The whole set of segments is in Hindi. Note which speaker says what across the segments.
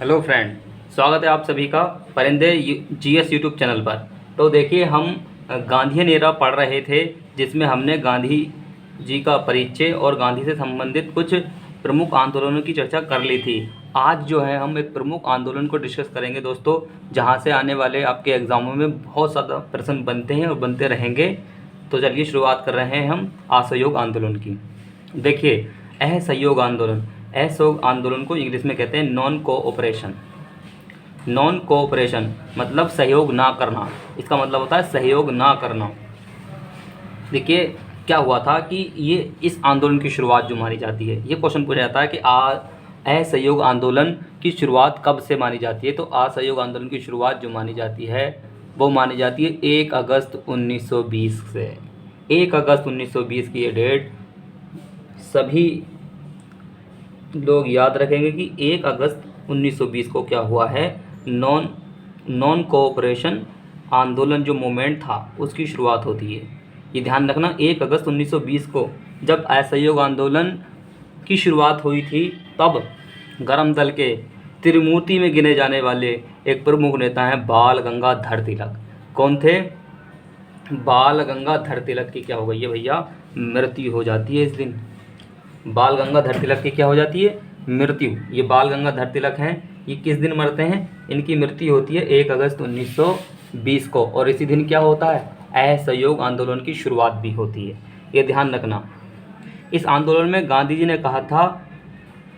Speaker 1: हेलो फ्रेंड, स्वागत है आप सभी का परिंदे जीएस यूट्यूब चैनल पर। तो देखिए, हम गांधीयन एरा पढ़ रहे थे, जिसमें हमने गांधी जी का परिचय और गांधी से संबंधित कुछ प्रमुख आंदोलनों की चर्चा कर ली थी। आज जो है हम एक प्रमुख आंदोलन को डिस्कस करेंगे दोस्तों, जहां से आने वाले आपके एग्ज़ामों में बहुत ज़्यादा प्रश्न बनते हैं और बनते रहेंगे। तो चलिए शुरुआत कर रहे हैं हम असहयोग आंदोलन की। देखिए, असहयोग आंदोलन को इंग्लिश में कहते हैं नॉन कोऑपरेशन। नॉन कोऑपरेशन मतलब सहयोग ना करना, इसका मतलब होता है सहयोग ना करना। देखिए, क्या हुआ था कि ये इस आंदोलन की शुरुआत जो मानी जाती है, ये क्वेश्चन पूछा जाता है कि असहयोग आंदोलन की शुरुआत कब से मानी जाती है। तो असहयोग आंदोलन की शुरुआत जो मानी जाती है वो मानी जाती है 1 अगस्त 1920 से। 1 अगस्त 1920 की ये डेट सभी लोग याद रखेंगे कि 1 अगस्त 1920 को क्या हुआ है, नॉन कोऑपरेशन आंदोलन जो मूवमेंट था उसकी शुरुआत होती है। ये ध्यान रखना, 1 अगस्त 1920 को जब असहयोग आंदोलन की शुरुआत हुई थी, तब गरम दल के त्रिमूर्ति में गिने जाने वाले एक प्रमुख नेता हैं बाल गंगाधर तिलक। कौन थे? बाल गंगाधर तिलक की क्या हो गई है भैया, मृत्यु हो जाती है इस दिन। बाल गंगाधर तिलक की क्या हो जाती है, मृत्यु। ये बाल गंगाधर तिलक हैं, ये किस दिन मरते हैं? इनकी मृत्यु होती है 1 अगस्त 1920 को, और इसी दिन क्या होता है, असहयोग आंदोलन की शुरुआत भी होती है। ये ध्यान रखना। इस आंदोलन में गांधी जी ने कहा था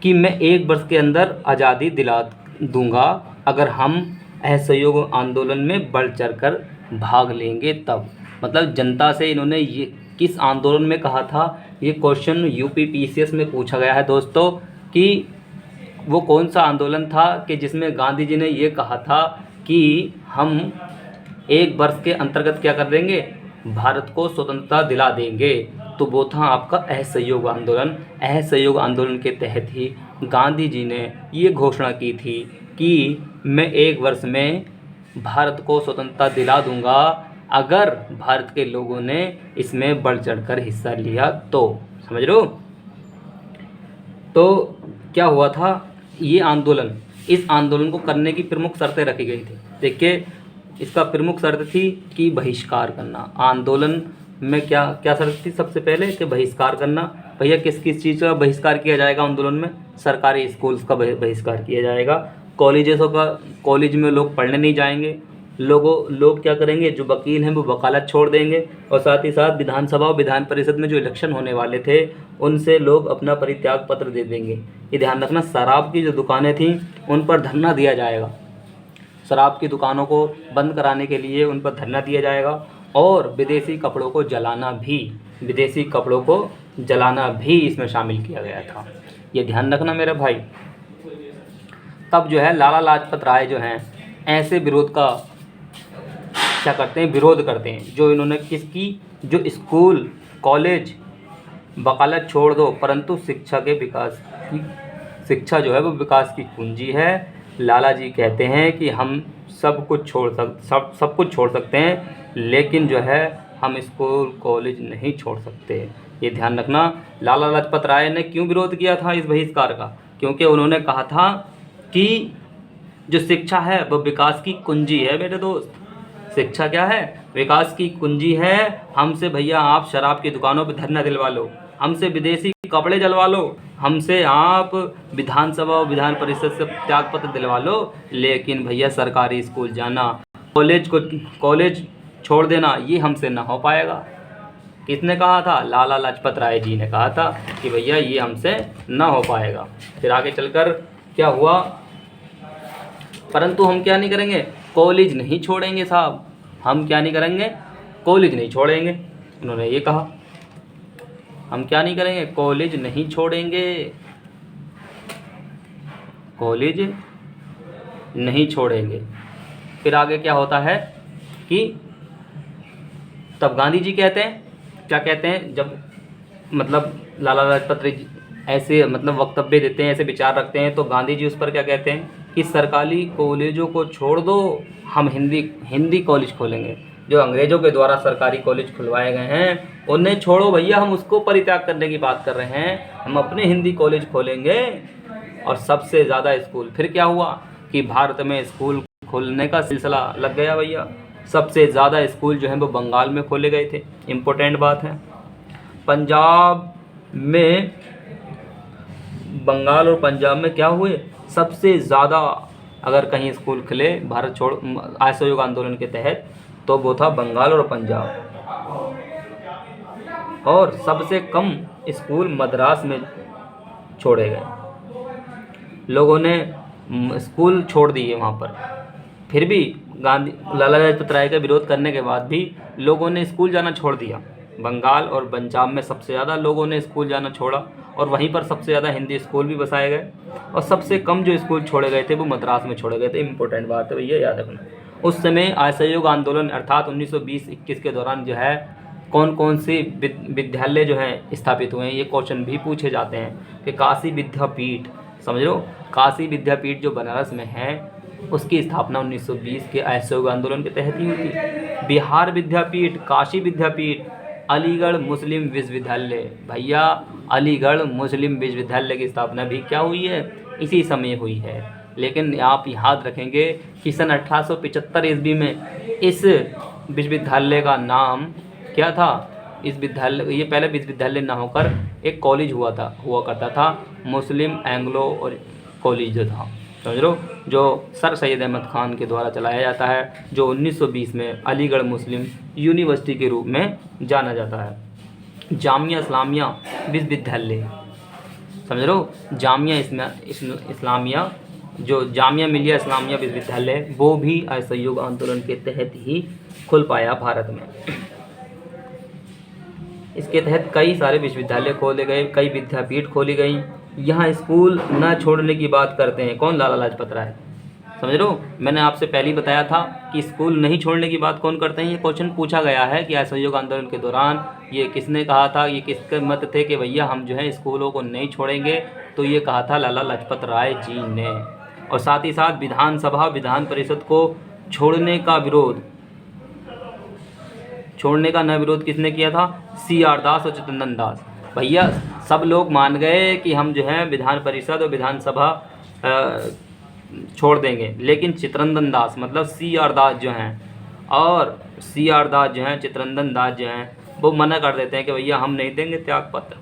Speaker 1: कि मैं 1 वर्ष के अंदर आज़ादी दिला दूंगा अगर हम असहयोग आंदोलन में बढ़ चढ़कर भाग लेंगे तब। मतलब जनता से इन्होंने ये किस आंदोलन में कहा था, ये क्वेश्चन यूपी पीसीएस में पूछा गया है दोस्तों, कि वो कौन सा आंदोलन था कि जिसमें गांधी जी ने ये कहा था कि हम 1 वर्ष के अंतर्गत क्या कर देंगे, भारत को स्वतंत्रता दिला देंगे। तो वो था आपका असहयोग आंदोलन। असहयोग आंदोलन के तहत ही गांधी जी ने ये घोषणा की थी कि मैं 1 वर्ष में भारत को स्वतंत्रता दिला दूंगा अगर भारत के लोगों ने इसमें बढ़ चढ़कर हिस्सा लिया तो। समझ रहे हो? तो क्या हुआ था, ये आंदोलन, इस आंदोलन को करने की प्रमुख शर्तें रखी गई थी। देखिए, इसका प्रमुख शर्त थी कि बहिष्कार करना। आंदोलन में क्या क्या शर्त थी? सबसे पहले कि बहिष्कार करना। भैया किस किस चीज़ का बहिष्कार किया जाएगा आंदोलन में? सरकारी स्कूल्स का बहिष्कार किया जाएगा। कॉलेज में लोग पढ़ने नहीं जाएंगे। लोग क्या करेंगे, जो वकील हैं वो वकालत छोड़ देंगे, और साथ ही साथ विधानसभा और विधान परिषद में जो इलेक्शन होने वाले थे उनसे लोग अपना परित्याग पत्र दे देंगे। ये ध्यान रखना। शराब की जो दुकानें थीं उन पर धरना दिया जाएगा। शराब की दुकानों को बंद कराने के लिए उन पर धरना दिया जाएगा, और विदेशी कपड़ों को जलाना भी इसमें शामिल किया गया था। ये ध्यान रखना मेरे भाई। तब जो है लाला लाजपत राय जो हैं ऐसे विरोध का क्या करते हैं, विरोध करते हैं। जो इन्होंने किसकी, जो स्कूल कॉलेज वकालत छोड़ दो, परंतु शिक्षा जो है वो विकास की कुंजी है। लाला जी कहते हैं कि हम सब कुछ छोड़ सकते हैं, लेकिन जो है हम स्कूल कॉलेज नहीं छोड़ सकते। ये ध्यान रखना। लाला लाजपत राय ने क्यों विरोध किया था इस बहिष्कार का? क्योंकि उन्होंने कहा था कि जो शिक्षा है वो विकास की कुंजी है मेरे दोस्त। शिक्षा क्या है? विकास की कुंजी है। हमसे भैया आप शराब की दुकानों पर धरना दिलवा लो, हमसे विदेशी कपड़े जलवा लो, हमसे आप विधानसभा और विधान परिषद से त्यागपत्र दिलवा लो, लेकिन भैया सरकारी स्कूल जाना, कॉलेज छोड़ देना, ये हमसे ना हो पाएगा। किसने कहा था? लाला लाजपत राय जी ने कहा था कि भैया ये हमसे ना हो पाएगा। फिर आगे चलकर क्या हुआ, परंतु हम क्या नहीं करेंगे, कॉलेज नहीं छोड़ेंगे साहब। हम क्या नहीं करेंगे, कॉलेज नहीं छोड़ेंगे। उन्होंने ये कहा, हम क्या नहीं करेंगे, कॉलेज नहीं छोड़ेंगे, कॉलेज नहीं छोड़ेंगे। फिर आगे क्या होता है कि तब गांधी जी कहते हैं, क्या कहते हैं, जब मतलब लाला लाजपत राय ऐसे मतलब वक्तव्य देते हैं, ऐसे विचार रखते हैं, तो गांधी जी उस पर क्या कहते हैं कि सरकारी कॉलेजों को छोड़ दो, हम हिंदी कॉलेज खोलेंगे। जो अंग्रेज़ों के द्वारा सरकारी कॉलेज खुलवाए गए हैं उन्हें छोड़ो भैया, हम उसको परित्याग करने की बात कर रहे हैं। हम अपने हिंदी कॉलेज खोलेंगे। और सबसे ज़्यादा स्कूल फिर क्या हुआ, कि भारत में स्कूल खोलने का सिलसिला लग गया भैया। सबसे ज़्यादा स्कूल जो हैं वो बंगाल में खोले गए थे। इम्पोर्टेंट बात है। पंजाब में, बंगाल और पंजाब में क्या हुए, सबसे ज़्यादा अगर कहीं स्कूल खुले भारत छोड़ असहयोग आंदोलन के तहत तो वो था बंगाल और पंजाब। और सबसे कम स्कूल मद्रास में छोड़े गए। लोगों ने स्कूल छोड़ दिए वहाँ पर। फिर भी लाला लाजपत राय का विरोध करने के बाद भी लोगों ने स्कूल जाना छोड़ दिया। बंगाल और पंजाब में सबसे ज़्यादा लोगों ने स्कूल जाना छोड़ा और वहीं पर सबसे ज़्यादा हिंदी स्कूल भी बसाए गए। और सबसे कम जो स्कूल छोड़े गए थे वो मद्रास में छोड़े गए थे। इंपॉर्टेंट बात है भैया, याद रखना। उस समय असहयोग आंदोलन अर्थात 1920-21 के दौरान जो है कौन कौन से विद्यालय जो हैं स्थापित हुए हैं, ये क्वेश्चन भी पूछे जाते हैं। कि काशी विद्यापीठ, समझ लो, काशी विद्यापीठ जो बनारस में है उसकी स्थापना 1920 के असहयोग आंदोलन के तहत ही हुई थी। बिहार विद्यापीठ, काशी विद्यापीठ, अलीगढ़ मुस्लिम विश्वविद्यालय, भैया अलीगढ़ मुस्लिम विश्वविद्यालय की स्थापना भी क्या हुई है, इसी समय हुई है। लेकिन आप याद रखेंगे कि सन 1875 ईस्वी में इस विश्वविद्यालय का नाम क्या था। इस विद्यालय, ये पहले विश्वविद्यालय ना होकर एक कॉलेज हुआ करता था, मुस्लिम एंग्लो और कॉलेज जो था, समझ लो, जो सर सैयद अहमद खान के द्वारा चलाया जाता है, जो 1920 में अलीगढ़ मुस्लिम यूनिवर्सिटी के रूप में जाना जाता है। जामिया इस्लामिया विश्वविद्यालय, समझ लो, जामिया इस्लामिया, जो जामिया मिलिया इस्लामिया विश्वविद्यालय, वो भी असहयोग आंदोलन के तहत ही खुल पाया भारत में। इसके तहत कई सारे विश्वविद्यालय खोले गए, कई विद्यापीठ खोली गई। यहाँ स्कूल न छोड़ने की बात करते हैं कौन, लाला लाजपत राय, समझ लो। मैंने आपसे पहले ही बताया था कि स्कूल नहीं छोड़ने की बात कौन करते हैं। ये क्वेश्चन पूछा गया है कि असहयोग आंदोलन के दौरान ये किसने कहा था, ये किसके मत थे कि भैया हम जो है स्कूलों को नहीं छोड़ेंगे, तो ये कहा था लाला लाजपत राय जी ने। और साथ ही साथ विधानसभा विधान परिषद को छोड़ने का विरोध किसने किया था, CR दास और चित्तरंजन दास। भैया सब लोग मान गए कि हम जो है विधान परिषद और विधानसभा छोड़ देंगे, लेकिन चित्तरंजन दास मतलब CR दास जो हैं, और CR दास जो हैं, चित्तरंजन दास जो हैं, वो मना कर देते हैं कि भैया हम नहीं देंगे त्याग पत्र।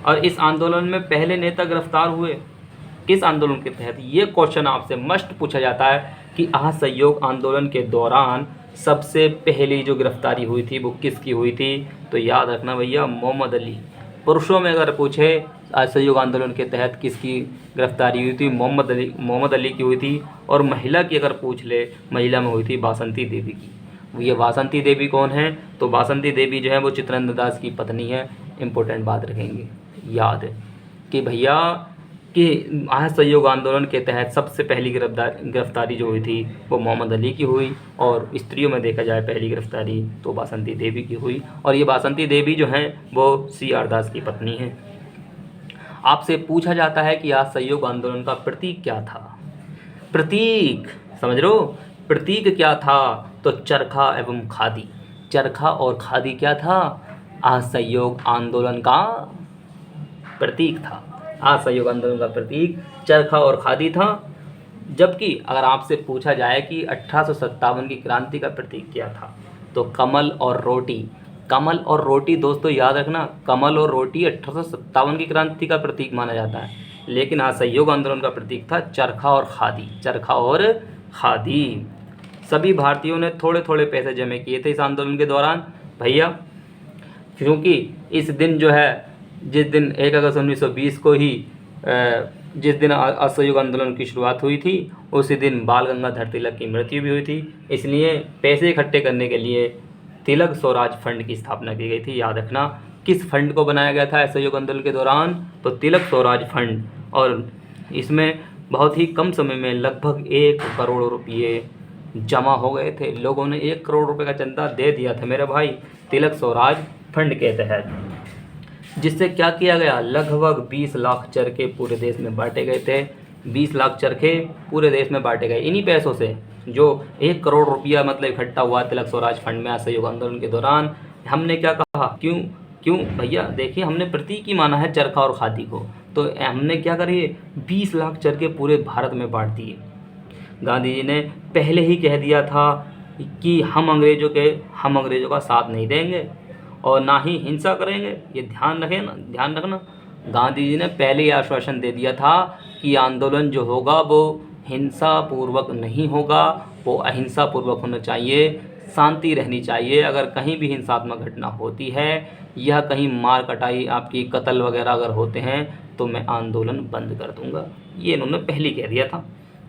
Speaker 1: और इस आंदोलन में पहले नेता गिरफ्तार हुए किस आंदोलन के तहत, ये क्वेश्चन आपसे मस्ट पूछा जाता है कि असहयोग आंदोलन के दौरान सबसे पहली जो गिरफ्तारी हुई थी वो किसकी हुई थी, तो याद रखना भैया, मोहम्मद अली। पुरुषों में अगर पूछे असहयोग आंदोलन के तहत किसकी गिरफ्तारी हुई थी, मोहम्मद अली की हुई थी। और महिला की अगर पूछ ले, महिला में हुई थी बासंती देवी की। ये बासंती देवी कौन है, तो बासंती देवी जो है वो चित्तरंजन दास की पत्नी है। इंपॉर्टेंट बात रखेंगे याद कि भैया कि असहयोग आंदोलन के तहत सबसे पहली गिरफ्तारी जो हुई थी वो मोहम्मद अली की हुई। और स्त्रियों में देखा जाए पहली गिरफ्तारी तो बासंती देवी की हुई। और ये बासंती देवी जो हैं वो CR दास की पत्नी हैं। आपसे पूछा जाता है कि असहयोग आंदोलन का प्रतीक क्या था। प्रतीक समझ लो, प्रतीक क्या था, तो चरखा एवं खादी। चरखा और खादी क्या था, असहयोग आंदोलन का प्रतीक था। असहयोग आंदोलन का प्रतीक चरखा और खादी था। जबकि अगर आपसे पूछा जाए कि 1857 की क्रांति का प्रतीक क्या था, तो कमल और रोटी। कमल और रोटी दोस्तों याद रखना, कमल और रोटी 1857 की क्रांति का प्रतीक माना जाता है, लेकिन असहयोग आंदोलन का प्रतीक था चरखा और खादी। चरखा और खादी। सभी भारतीयों ने थोड़े थोड़े पैसे जमा किए थे इस आंदोलन के दौरान भैया, क्योंकि इस दिन जो है, जिस दिन 1 अगस्त 1920 को ही जिस दिन असहयोग आंदोलन की शुरुआत हुई थी, उसी दिन बाल गंगाधर तिलक की मृत्यु भी हुई थी। इसलिए पैसे इकट्ठे करने के लिए तिलक स्वराज फंड की स्थापना की गई थी। याद रखना किस फंड को बनाया गया था असहयोग आंदोलन के दौरान, तो तिलक स्वराज फंड। और इसमें बहुत ही कम समय में लगभग 1 करोड़ रुपये जमा हो गए थे। लोगों ने 1 करोड़ रुपये का चंदा दे दिया था मेरे भाई, तिलक स्वराज फंड के तहत। जिससे क्या किया गया, लगभग 20 लाख चरखे पूरे देश में बांटे गए थे। 20 लाख चरखे पूरे देश में बांटे गए इन्हीं पैसों से, जो 1 करोड़ रुपया मतलब इकट्ठा हुआ तिलक स्वराज फंड में असहयोग आंदोलन के दौरान। हमने क्या कहा, क्यों भैया देखिए, हमने प्रतीक ही माना है चरखा और खादी को, तो हमने क्या करी, 20 लाख चरखे पूरे भारत में बांट दिए। गांधी जी ने पहले ही कह दिया था कि हम अंग्रेज़ों का साथ नहीं देंगे और ना ही हिंसा करेंगे। ये ध्यान रखना। गांधी जी ने पहले ही आश्वासन दे दिया था कि आंदोलन जो होगा वो हिंसा पूर्वक नहीं होगा, वो अहिंसा पूर्वक होना चाहिए, शांति रहनी चाहिए। अगर कहीं भी हिंसात्मक घटना होती है या कहीं मार कटाई, आपकी कत्ल वगैरह अगर होते हैं तो मैं आंदोलन बंद कर दूंगा। ये इन्होंने पहले कह दिया था।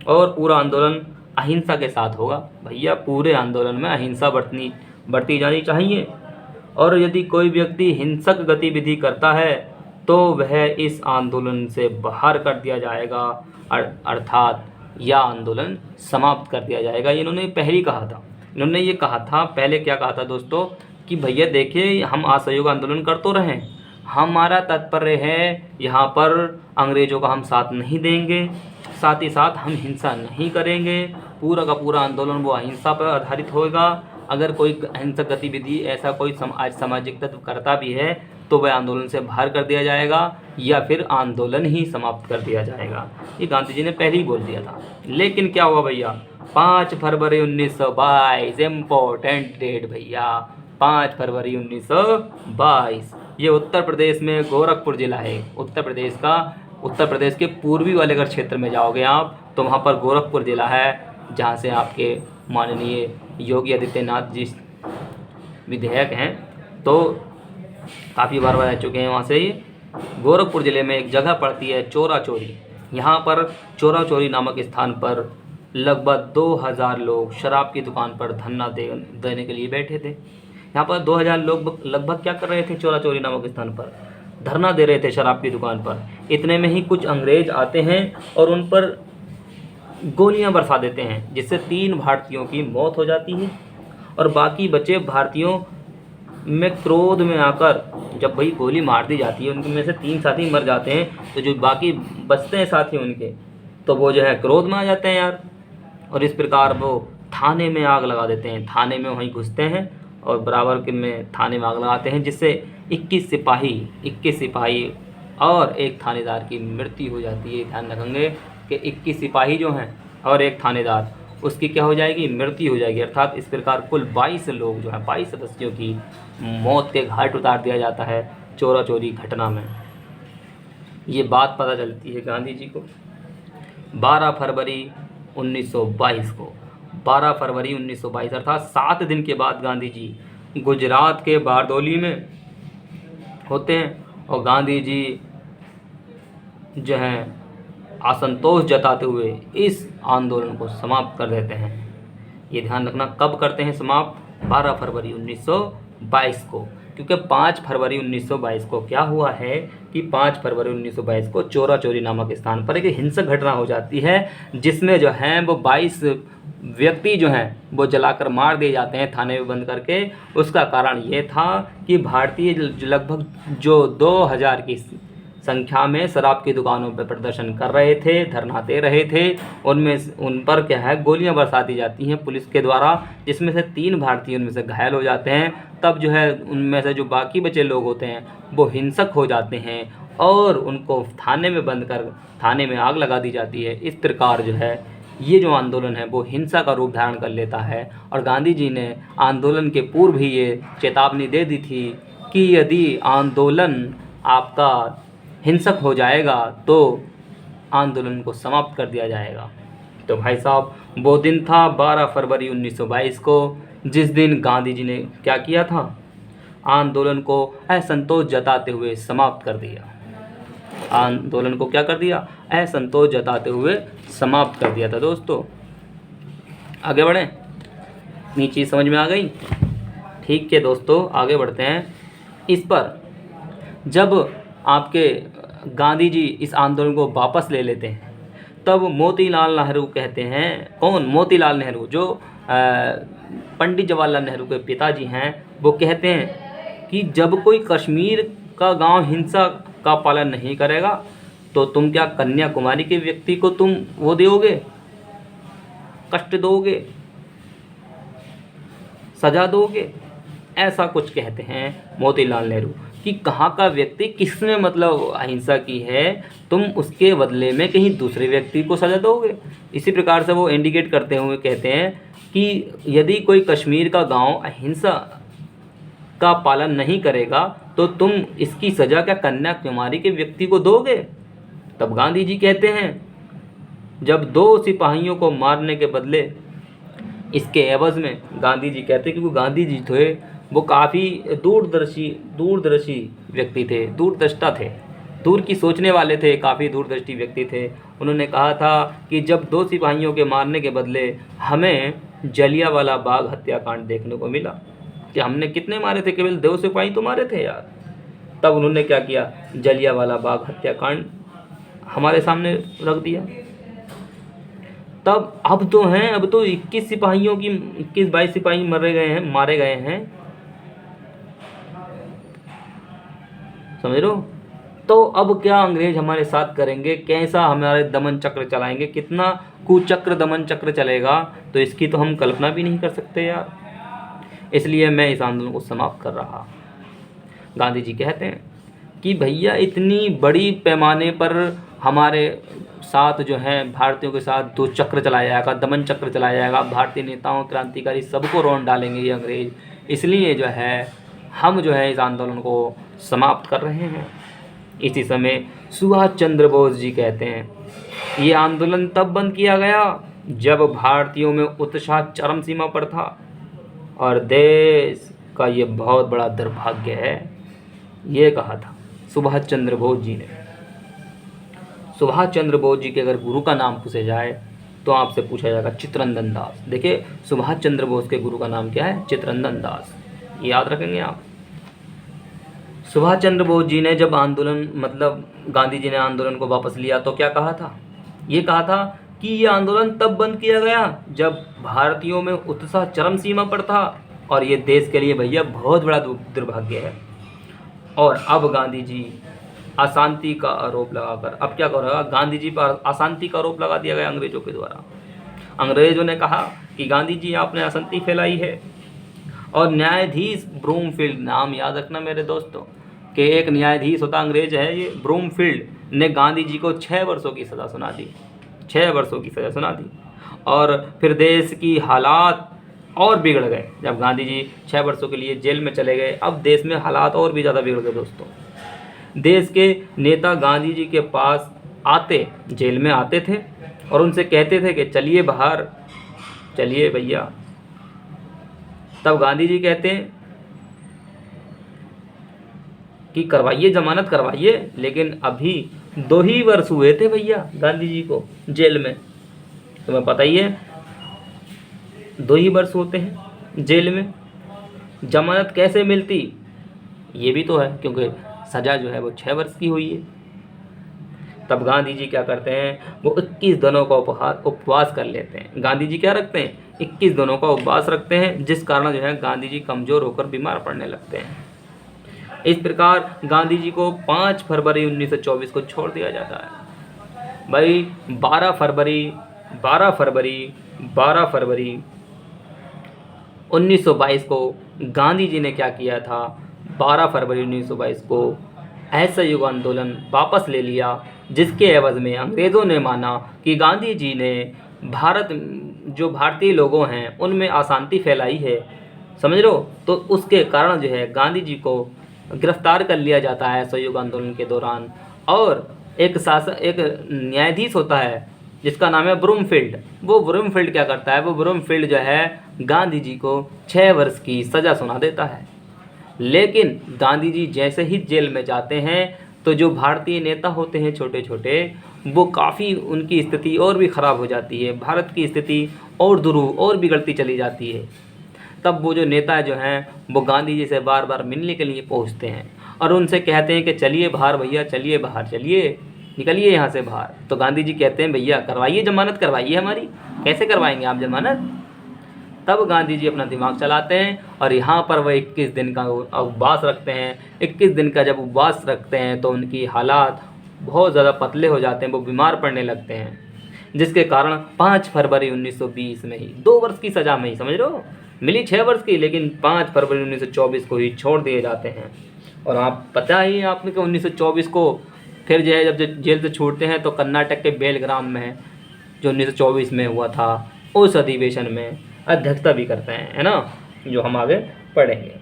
Speaker 1: और पूरा आंदोलन अहिंसा के साथ होगा। भैया पूरे आंदोलन में अहिंसा बढ़ती जानी चाहिए। और यदि कोई व्यक्ति हिंसक गतिविधि करता है तो वह इस आंदोलन से बाहर कर दिया जाएगा, अर्थात यह आंदोलन समाप्त कर दिया जाएगा। इन्होंने पहले कहा था। इन्होंने ये कहा था, पहले क्या कहा था दोस्तों, कि भैया देखिए हम असहयोग आंदोलन कर तो रहे हैं, हमारा तात्पर्य है यहाँ पर अंग्रेज़ों का हम साथ नहीं देंगे, साथ ही साथ हम हिंसा नहीं करेंगे। पूरा का पूरा आंदोलन वो अहिंसा पर आधारित होगा। अगर कोई अहिंसक गतिविधि, ऐसा कोई सामाजिक तत्व करता भी है तो वह आंदोलन से बाहर कर दिया जाएगा या फिर आंदोलन ही समाप्त कर दिया जाएगा। ये गांधी जी ने पहले ही बोल दिया था। लेकिन क्या हुआ भैया, 5 फरवरी 1922, इम्पोर्टेंट डेट भैया, 5 फरवरी 1922। ये उत्तर प्रदेश में गोरखपुर ज़िला है। उत्तर प्रदेश के पूर्वी वाले अगर क्षेत्र में जाओगे आप तो वहाँ पर गोरखपुर ज़िला है, जहाँ से आपके माननीय योगी आदित्यनाथ जी विधायक हैं, तो काफ़ी बार रह चुके हैं वहाँ से। ही गोरखपुर ज़िले में एक जगह पड़ती है चोरा चोरी। यहाँ पर चोरा चोरी नामक स्थान पर लगभग 2000 लोग शराब की दुकान पर धरना देने के लिए बैठे थे। यहाँ पर 2000 लोग लगभग क्या कर रहे थे, चोरा चोरी नामक स्थान पर धरना दे रहे थे शराब की दुकान पर। इतने में ही कुछ अंग्रेज आते हैं और उन पर गोलियां बरसा देते हैं, जिससे 3 भारतीयों की मौत हो जाती है। और बाकी बचे भारतीयों में क्रोध में आकर, जब भाई गोली मार दी जाती है, उनके में से 3 साथी मर जाते हैं, तो जो बाकी बचते हैं साथी उनके, तो वो जो है क्रोध में आ जाते हैं यार, और इस प्रकार वो थाने में आग लगा देते हैं। थाने में वहीं घुसते हैं और बराबर के में थाने में आग लगाते हैं, जिससे 21 सिपाही और एक थानेदार की मृत्यु हो जाती है। ध्यान रखेंगे कि 21 सिपाही जो हैं और एक थानेदार, उसकी क्या हो जाएगी, मृत्यु हो जाएगी। अर्थात इस प्रकार कुल 22 लोग जो हैं, 22 सदस्यों की मौत के घाट उतार दिया जाता है चोरा चोरी घटना में। ये बात पता चलती है गांधी जी को 12 फरवरी 1922 को। 12 फरवरी 1922 अर्थात 7 दिन के बाद गांधी जी गुजरात के बारदोली में होते हैं और गांधी जी जो हैं असंतोष जताते हुए इस आंदोलन को समाप्त कर देते हैं। ये ध्यान रखना, कब करते हैं समाप्त, 12 फरवरी 1922 को। क्योंकि 5 फरवरी 1922 को क्या हुआ है कि 5 फरवरी 1922 को चोरा चोरी नामक स्थान पर एक हिंसक घटना हो जाती है, जिसमें जो हैं वो 22 व्यक्ति जो हैं वो जलाकर मार दिए जाते हैं थाने में बंद करके। उसका कारण ये था कि भारतीय लगभग जो 2000 की संख्या में शराब की दुकानों पर प्रदर्शन कर रहे थे, धरना दे रहे थे, उन पर क्या है गोलियां बरसा दी जाती हैं पुलिस के द्वारा, जिसमें से 3 भारतीय उनमें से घायल हो जाते हैं। तब जो है उनमें से जो बाकी बचे लोग होते हैं वो हिंसक हो जाते हैं और उनको थाने में बंद कर थाने में आग लगा दी जाती है। इस प्रकार जो है ये जो आंदोलन है वो हिंसा का रूप धारण कर लेता है। और गांधी जी ने आंदोलन के पूर्व ही ये चेतावनी दे दी थी कि यदि आंदोलन आपका हिंसक हो जाएगा तो आंदोलन को समाप्त कर दिया जाएगा। तो भाई साहब वो दिन था 12 फरवरी 1922 को, जिस दिन गांधी जी ने क्या किया था, आंदोलन को असंतोष जताते हुए समाप्त कर दिया। आंदोलन को क्या कर दिया, असंतोष जताते हुए समाप्त कर दिया था। दोस्तों आगे बढ़ें, नीचे समझ में आ गई, ठीक है दोस्तों आगे बढ़ते हैं। इस पर जब आपके गांधी जी इस आंदोलन को वापस ले लेते हैं तब मोतीलाल नेहरू कहते हैं, कौन, मोतीलाल नेहरू जो पंडित जवाहरलाल नेहरू के पिताजी हैं, वो कहते हैं कि जब कोई कश्मीर का गांव हिंसा का पालन नहीं करेगा तो तुम क्या कन्याकुमारी के व्यक्ति को तुम वो दोगे, कष्ट दोगे, सजा दोगे, ऐसा कुछ कहते हैं मोतीलाल नेहरू। कि कहाँ का व्यक्ति किसने मतलब अहिंसा की है, तुम उसके बदले में कहीं दूसरे व्यक्ति को सजा दोगे। इसी प्रकार से वो इंडिकेट करते हुए कहते हैं कि यदि कोई कश्मीर का गांव अहिंसा का पालन नहीं करेगा तो तुम इसकी सजा क्या कन्याकुमारी के व्यक्ति को दोगे। तब गांधी जी कहते हैं, जब 2 सिपाहियों को मारने के बदले इसके एवज में, गांधी जी कहते हैं, क्योंकि गांधी जी थे वो काफ़ी दूरदर्शी व्यक्ति थे, दूरदृष्टा थे, दूर की सोचने वाले थे, काफ़ी दूरदृष्टि व्यक्ति थे। उन्होंने कहा था कि जब 2 सिपाहियों के मारने के बदले हमें जलियांवाला बाग हत्याकांड देखने को मिला, कि हमने कितने मारे थे, केवल 2 सिपाही तो मारे थे यार। तब उन्होंने क्या किया, जलियांवाला बाग हत्याकांड हमारे सामने रख दिया। तब अब तो 21 सिपाहियों की 21-22 सिपाही मारे गए हैं, समझ लो। तो अब क्या अंग्रेज हमारे साथ करेंगे, कैसा हमारे दमन चक्र चलाएंगे, कितना कुचक्र दमन चक्र चलेगा, तो इसकी तो हम कल्पना भी नहीं कर सकते यार। इसलिए मैं इस आंदोलन को समाप्त कर रहा। गांधी जी कहते हैं कि भैया इतनी बड़ी पैमाने पर हमारे साथ जो है भारतीयों के साथ 2 चक्र चलाया जाएगा, दमन चक्र चलाया जाएगा, भारतीय नेताओं, क्रांतिकारी सबको रौंद डालेंगे ये अंग्रेज। इसलिए जो है हम जो है इस आंदोलन को समाप्त कर रहे हैं। इसी समय सुभाष चंद्र बोस जी कहते हैं, ये आंदोलन तब बंद किया गया जब भारतीयों में उत्साह चरम सीमा पर था और देश का ये बहुत बड़ा दुर्भाग्य है, ये कहा था सुभाष चंद्र बोस जी ने। सुभाष चंद्र बोस जी के अगर गुरु का नाम पूछे जाए तो आपसे पूछा जाएगा चित्तरंजन दास। देखिए सुभाष चंद्र बोस के गुरु का नाम क्या है, चित्तरंजन दास, याद रखेंगे आप। सुभाष चंद्र बोस जी ने जब गांधी जी ने आंदोलन को वापस लिया तो क्या कहा था, ये कहा था कि ये आंदोलन तब बंद किया गया जब भारतीयों में उत्साह चरम सीमा पर था और ये देश के लिए भैया बहुत बड़ा दुर्भाग्य है। और अब गांधी जी अशांति का आरोप लगाकर, अब क्या करेगा, गांधी जी पर अशांति का आरोप लगा दिया गया अंग्रेजों के द्वारा। अंग्रेजों ने कहा कि गांधी जी आपने अशांति फैलाई है। और न्यायाधीश ब्रूमफील्ड, नाम याद रखना मेरे दोस्तों, कि एक न्यायाधीश होता अंग्रेज है ये, ब्रूमफील्ड ने गांधी जी को 6 वर्षों की सज़ा सुना दी, 6 वर्षों की सज़ा सुना दी। और फिर देश की हालात और बिगड़ गए जब गांधी जी 6 वर्षों के लिए जेल में चले गए। अब देश में हालात और भी ज़्यादा बिगड़ गए दोस्तों। देश के नेता गांधी जी के पास जेल में आते थे और उनसे कहते थे कि चलिए बाहर, चलिए भैया। तब गांधी जी कहते हैं कि करवाइए, जमानत करवाइए। लेकिन अभी 2 ही वर्ष हुए थे भैया गांधी जी को जेल में, तुम्हें पता ही है 2 ही वर्ष होते हैं जेल में, जमानत कैसे मिलती, ये भी तो है, क्योंकि सज़ा जो है वो 6 वर्ष की हुई है। तब गांधी जी क्या करते हैं, वो 21 दिनों का उपवास कर लेते हैं। गांधी जी क्या रखते हैं, 21 दिनों का उपवास रखते हैं, जिस कारण जो है गांधी जी कमज़ोर होकर बीमार पड़ने लगते हैं। इस प्रकार गांधी जी को 5 फरवरी 1924 को छोड़ दिया जाता है। भाई 12 फरवरी 1922 को गांधी जी ने क्या किया था, 12 फरवरी 1922 को असहयोग आंदोलन वापस ले लिया, जिसके एवज में अंग्रेज़ों ने माना कि गांधी जी ने जो भारतीय लोगों हैं उनमें अशांति फैलाई है, समझ लो। तो उसके कारण जो है गांधी जी को गिरफ्तार कर लिया जाता है असहयोग आंदोलन के दौरान। और एक न्यायाधीश होता है जिसका नाम है ब्रूमफील्ड। वो ब्रूमफील्ड क्या करता है, वो ब्रूमफील्ड जो है गांधी जी को 6 वर्ष की सज़ा सुना देता है। लेकिन गांधी जी जैसे ही जेल में जाते हैं तो जो भारतीय नेता होते हैं छोटे छोटे, वो काफ़ी उनकी स्थिति और भी ख़राब हो जाती है, भारत की स्थिति और बिगड़ती चली जाती है। तब वो जो नेता जो हैं वो गांधी जी से बार बार मिलने के लिए पहुंचते हैं और उनसे कहते हैं कि चलिए बाहर भैया, चलिए बाहर, चलिए निकलिए यहाँ से बाहर। तो गांधी जी कहते हैं भैया करवाइए, जमानत करवाइए हमारी। कैसे करवाएंगे आप जमानत। तब गांधी जी अपना दिमाग चलाते हैं और यहाँ पर वह 21 दिन का उपवास रखते हैं। 21 दिन का जब उपवास रखते हैं तो उनकी हालात बहुत ज़्यादा पतले हो जाते हैं, वो बीमार पड़ने लगते हैं, जिसके कारण 5 फरवरी 1920 में ही 2 वर्ष की सज़ा में ही, समझ लो, मिली 6 वर्ष की, लेकिन 5 फरवरी 1924 को ही छोड़ दिए जाते हैं। और आप पता ही है आपने कि 1924 को फिर जो है जब जेल से छूटते हैं तो कर्नाटक के बेलग्राम में जो 1924 में हुआ था उस अधिवेशन में अध्यक्षता भी करते हैं, है ना, जो हम आगे पढ़ेंगे।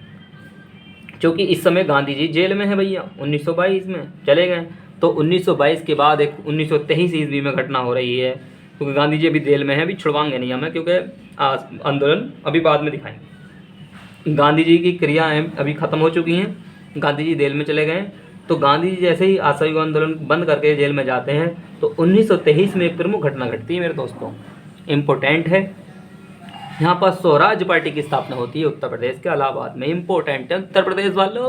Speaker 1: क्योंकि इस समय गांधी जी जेल में है भैया, 1922 में चले गए, तो 1922 के बाद एक 1923 ईस्वी में घटना हो रही है, क्योंकि गांधी जी अभी जेल में हैं, अभी छुड़वाएंगे नहीं हमें, क्योंकि आंदोलन अभी बाद में दिखाएंगे। गांधी जी की क्रियाएँ अभी ख़त्म हो चुकी हैं, गांधी जी जेल में चले गए। तो गांधी जी जैसे ही असहयोग आंदोलन बंद करके जेल में जाते हैं तो 1923 में एक प्रमुख घटना घटती है मेरे दोस्तों, इम्पोर्टेंट है। यहाँ पर स्वराज पार्टी की स्थापना होती है उत्तर प्रदेश के इलाहाबाद में। इम्पोर्टेंट है उत्तर प्रदेश वालों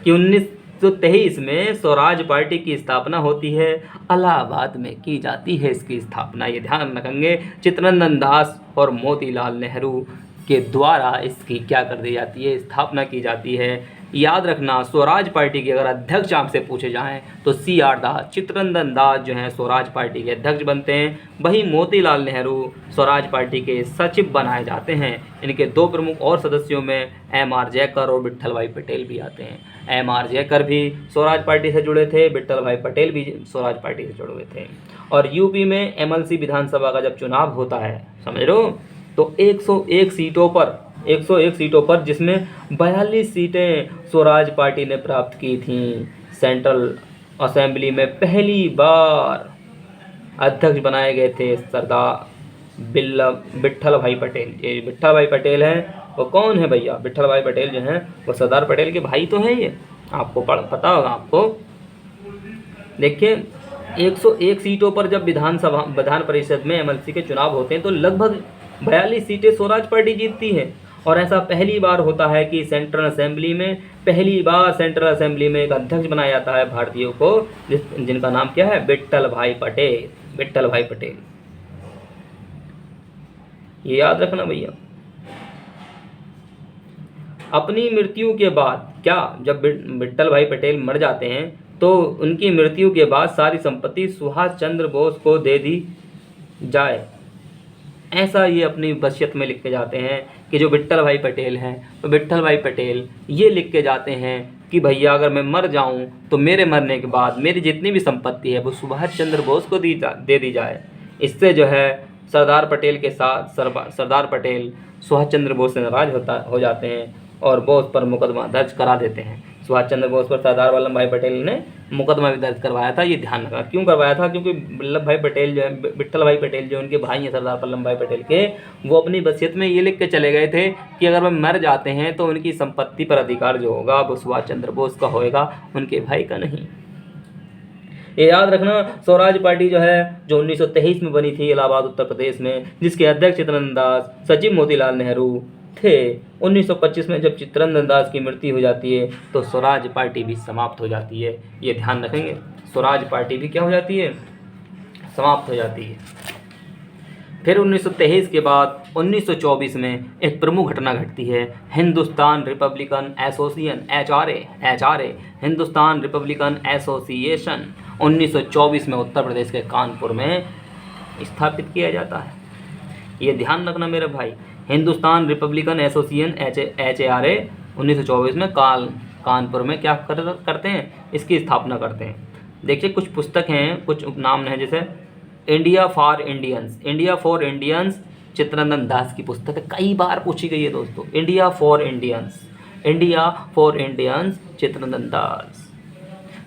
Speaker 1: कि 1923 में स्वराज पार्टी की स्थापना होती है, इलाहाबाद में की जाती है इसकी स्थापना, ये ध्यान रखेंगे। चित्तरंजन दास और मोतीलाल नेहरू के द्वारा इसकी क्या कर दी जाती है, स्थापना की जाती है। याद रखना, स्वराज पार्टी के अगर अध्यक्ष आपसे पूछे जाएं तो CR दास, चित्तरंजन दास जो हैं स्वराज पार्टी के अध्यक्ष बनते हैं। वहीं मोतीलाल नेहरू स्वराज पार्टी के सचिव बनाए जाते हैं। इनके दो प्रमुख और सदस्यों में MR जयकर और विट्ठल भाई पटेल भी आते हैं। MR जयकर भी स्वराज पार्टी से जुड़े थे, विट्ठल भाई पटेल भी स्वराज पार्टी से जुड़े हुए थे। और यूपी में MLC विधानसभा का जब चुनाव होता है, समझ लो, तो 101 सीटों पर जिसमें 42 सीटें स्वराज पार्टी ने प्राप्त की थीं। सेंट्रल असेंबली में पहली बार अध्यक्ष बनाए गए थे सरदार विट्ठल भाई पटेल। ये विट्ठल भाई पटेल हैं, वो कौन है भैया? विट्ठल भाई पटेल जो हैं वो सरदार पटेल के भाई तो हैं, ये आपको पता होगा आपको। देखिए 101 सीटों पर जब विधान परिषद में MLC के चुनाव होते हैं तो लगभग 42 सीटें स्वराज पार्टी जीतती है। और ऐसा पहली बार होता है कि सेंट्रल असेंबली में एक अध्यक्ष बनाया जाता है भारतीयों को, जिनका नाम क्या है? विट्ठल भाई पटेल। ये याद रखना भैया। अपनी मृत्यु के बाद जब विट्ठल भाई पटेल मर जाते हैं तो उनकी मृत्यु के बाद सारी संपत्ति सुभाष चंद्र बोस को दे दी जाए, ऐसा ये अपनी वसीयत में लिख के जाते हैं कि जो विट्ठल भाई पटेल हैं, तो विट्ठल भाई पटेल ये लिख के जाते हैं कि भैया अगर मैं मर जाऊं तो मेरे मरने के बाद मेरी जितनी भी संपत्ति है वो सुभाष चंद्र बोस को दे दी जाए। इससे जो है सरदार पटेल के साथ सरदार पटेल सुभाष चंद्र बोस से नाराज हो जाते हैं और बोस पर मुकदमा दर्ज करा देते हैं। सुभाष चंद्र बोस पर सरदार वल्लभ भाई पटेल ने मुकदमा भी दर्ज करवाया था। ये ध्यान रखना, क्यों करवाया था? क्योंकि विट्ठल भाई पटेल जो उनके भाई हैं सरदार वल्लभ भाई पटेल के, वो अपनी वसीयत में ये लिख के चले गए थे कि अगर वो मर जाते हैं तो उनकी संपत्ति पर अधिकार जो होगा वो सुभाष चंद्र बोस का होएगा, उनके भाई का नहीं। ये याद रखना। स्वराज पार्टी जो है जो 1923 में बनी थी इलाहाबाद उत्तर प्रदेश में, जिसके अध्यक्ष चित्तरंजन दास, सचिव मोतीलाल नेहरू थे। 1925 में जब चित्तरंजन दास की मृत्यु हो जाती है तो स्वराज पार्टी भी समाप्त हो जाती है। ये ध्यान रखेंगे, स्वराज पार्टी भी क्या हो जाती है? समाप्त हो जाती है। फिर 1923 के बाद 1924 में एक प्रमुख घटना घटती है। Hindustan Republican association HRA Hindustan Republican association 1924 में उत्तर प्रदेश के कानपुर में स्थापित किया जाता है। ये ध्यान रखना मेरे भाई, हिंदुस्तान रिपब्लिकन एसोसिएशन HRA 1924 में कानपुर में क्या करते हैं? इसकी स्थापना करते हैं। देखिए कुछ पुस्तक हैं, कुछ उपनाम हैं, जैसे India for Indians Chittaranjan Das की पुस्तक है, कई बार पूछी गई है दोस्तों। India for Indians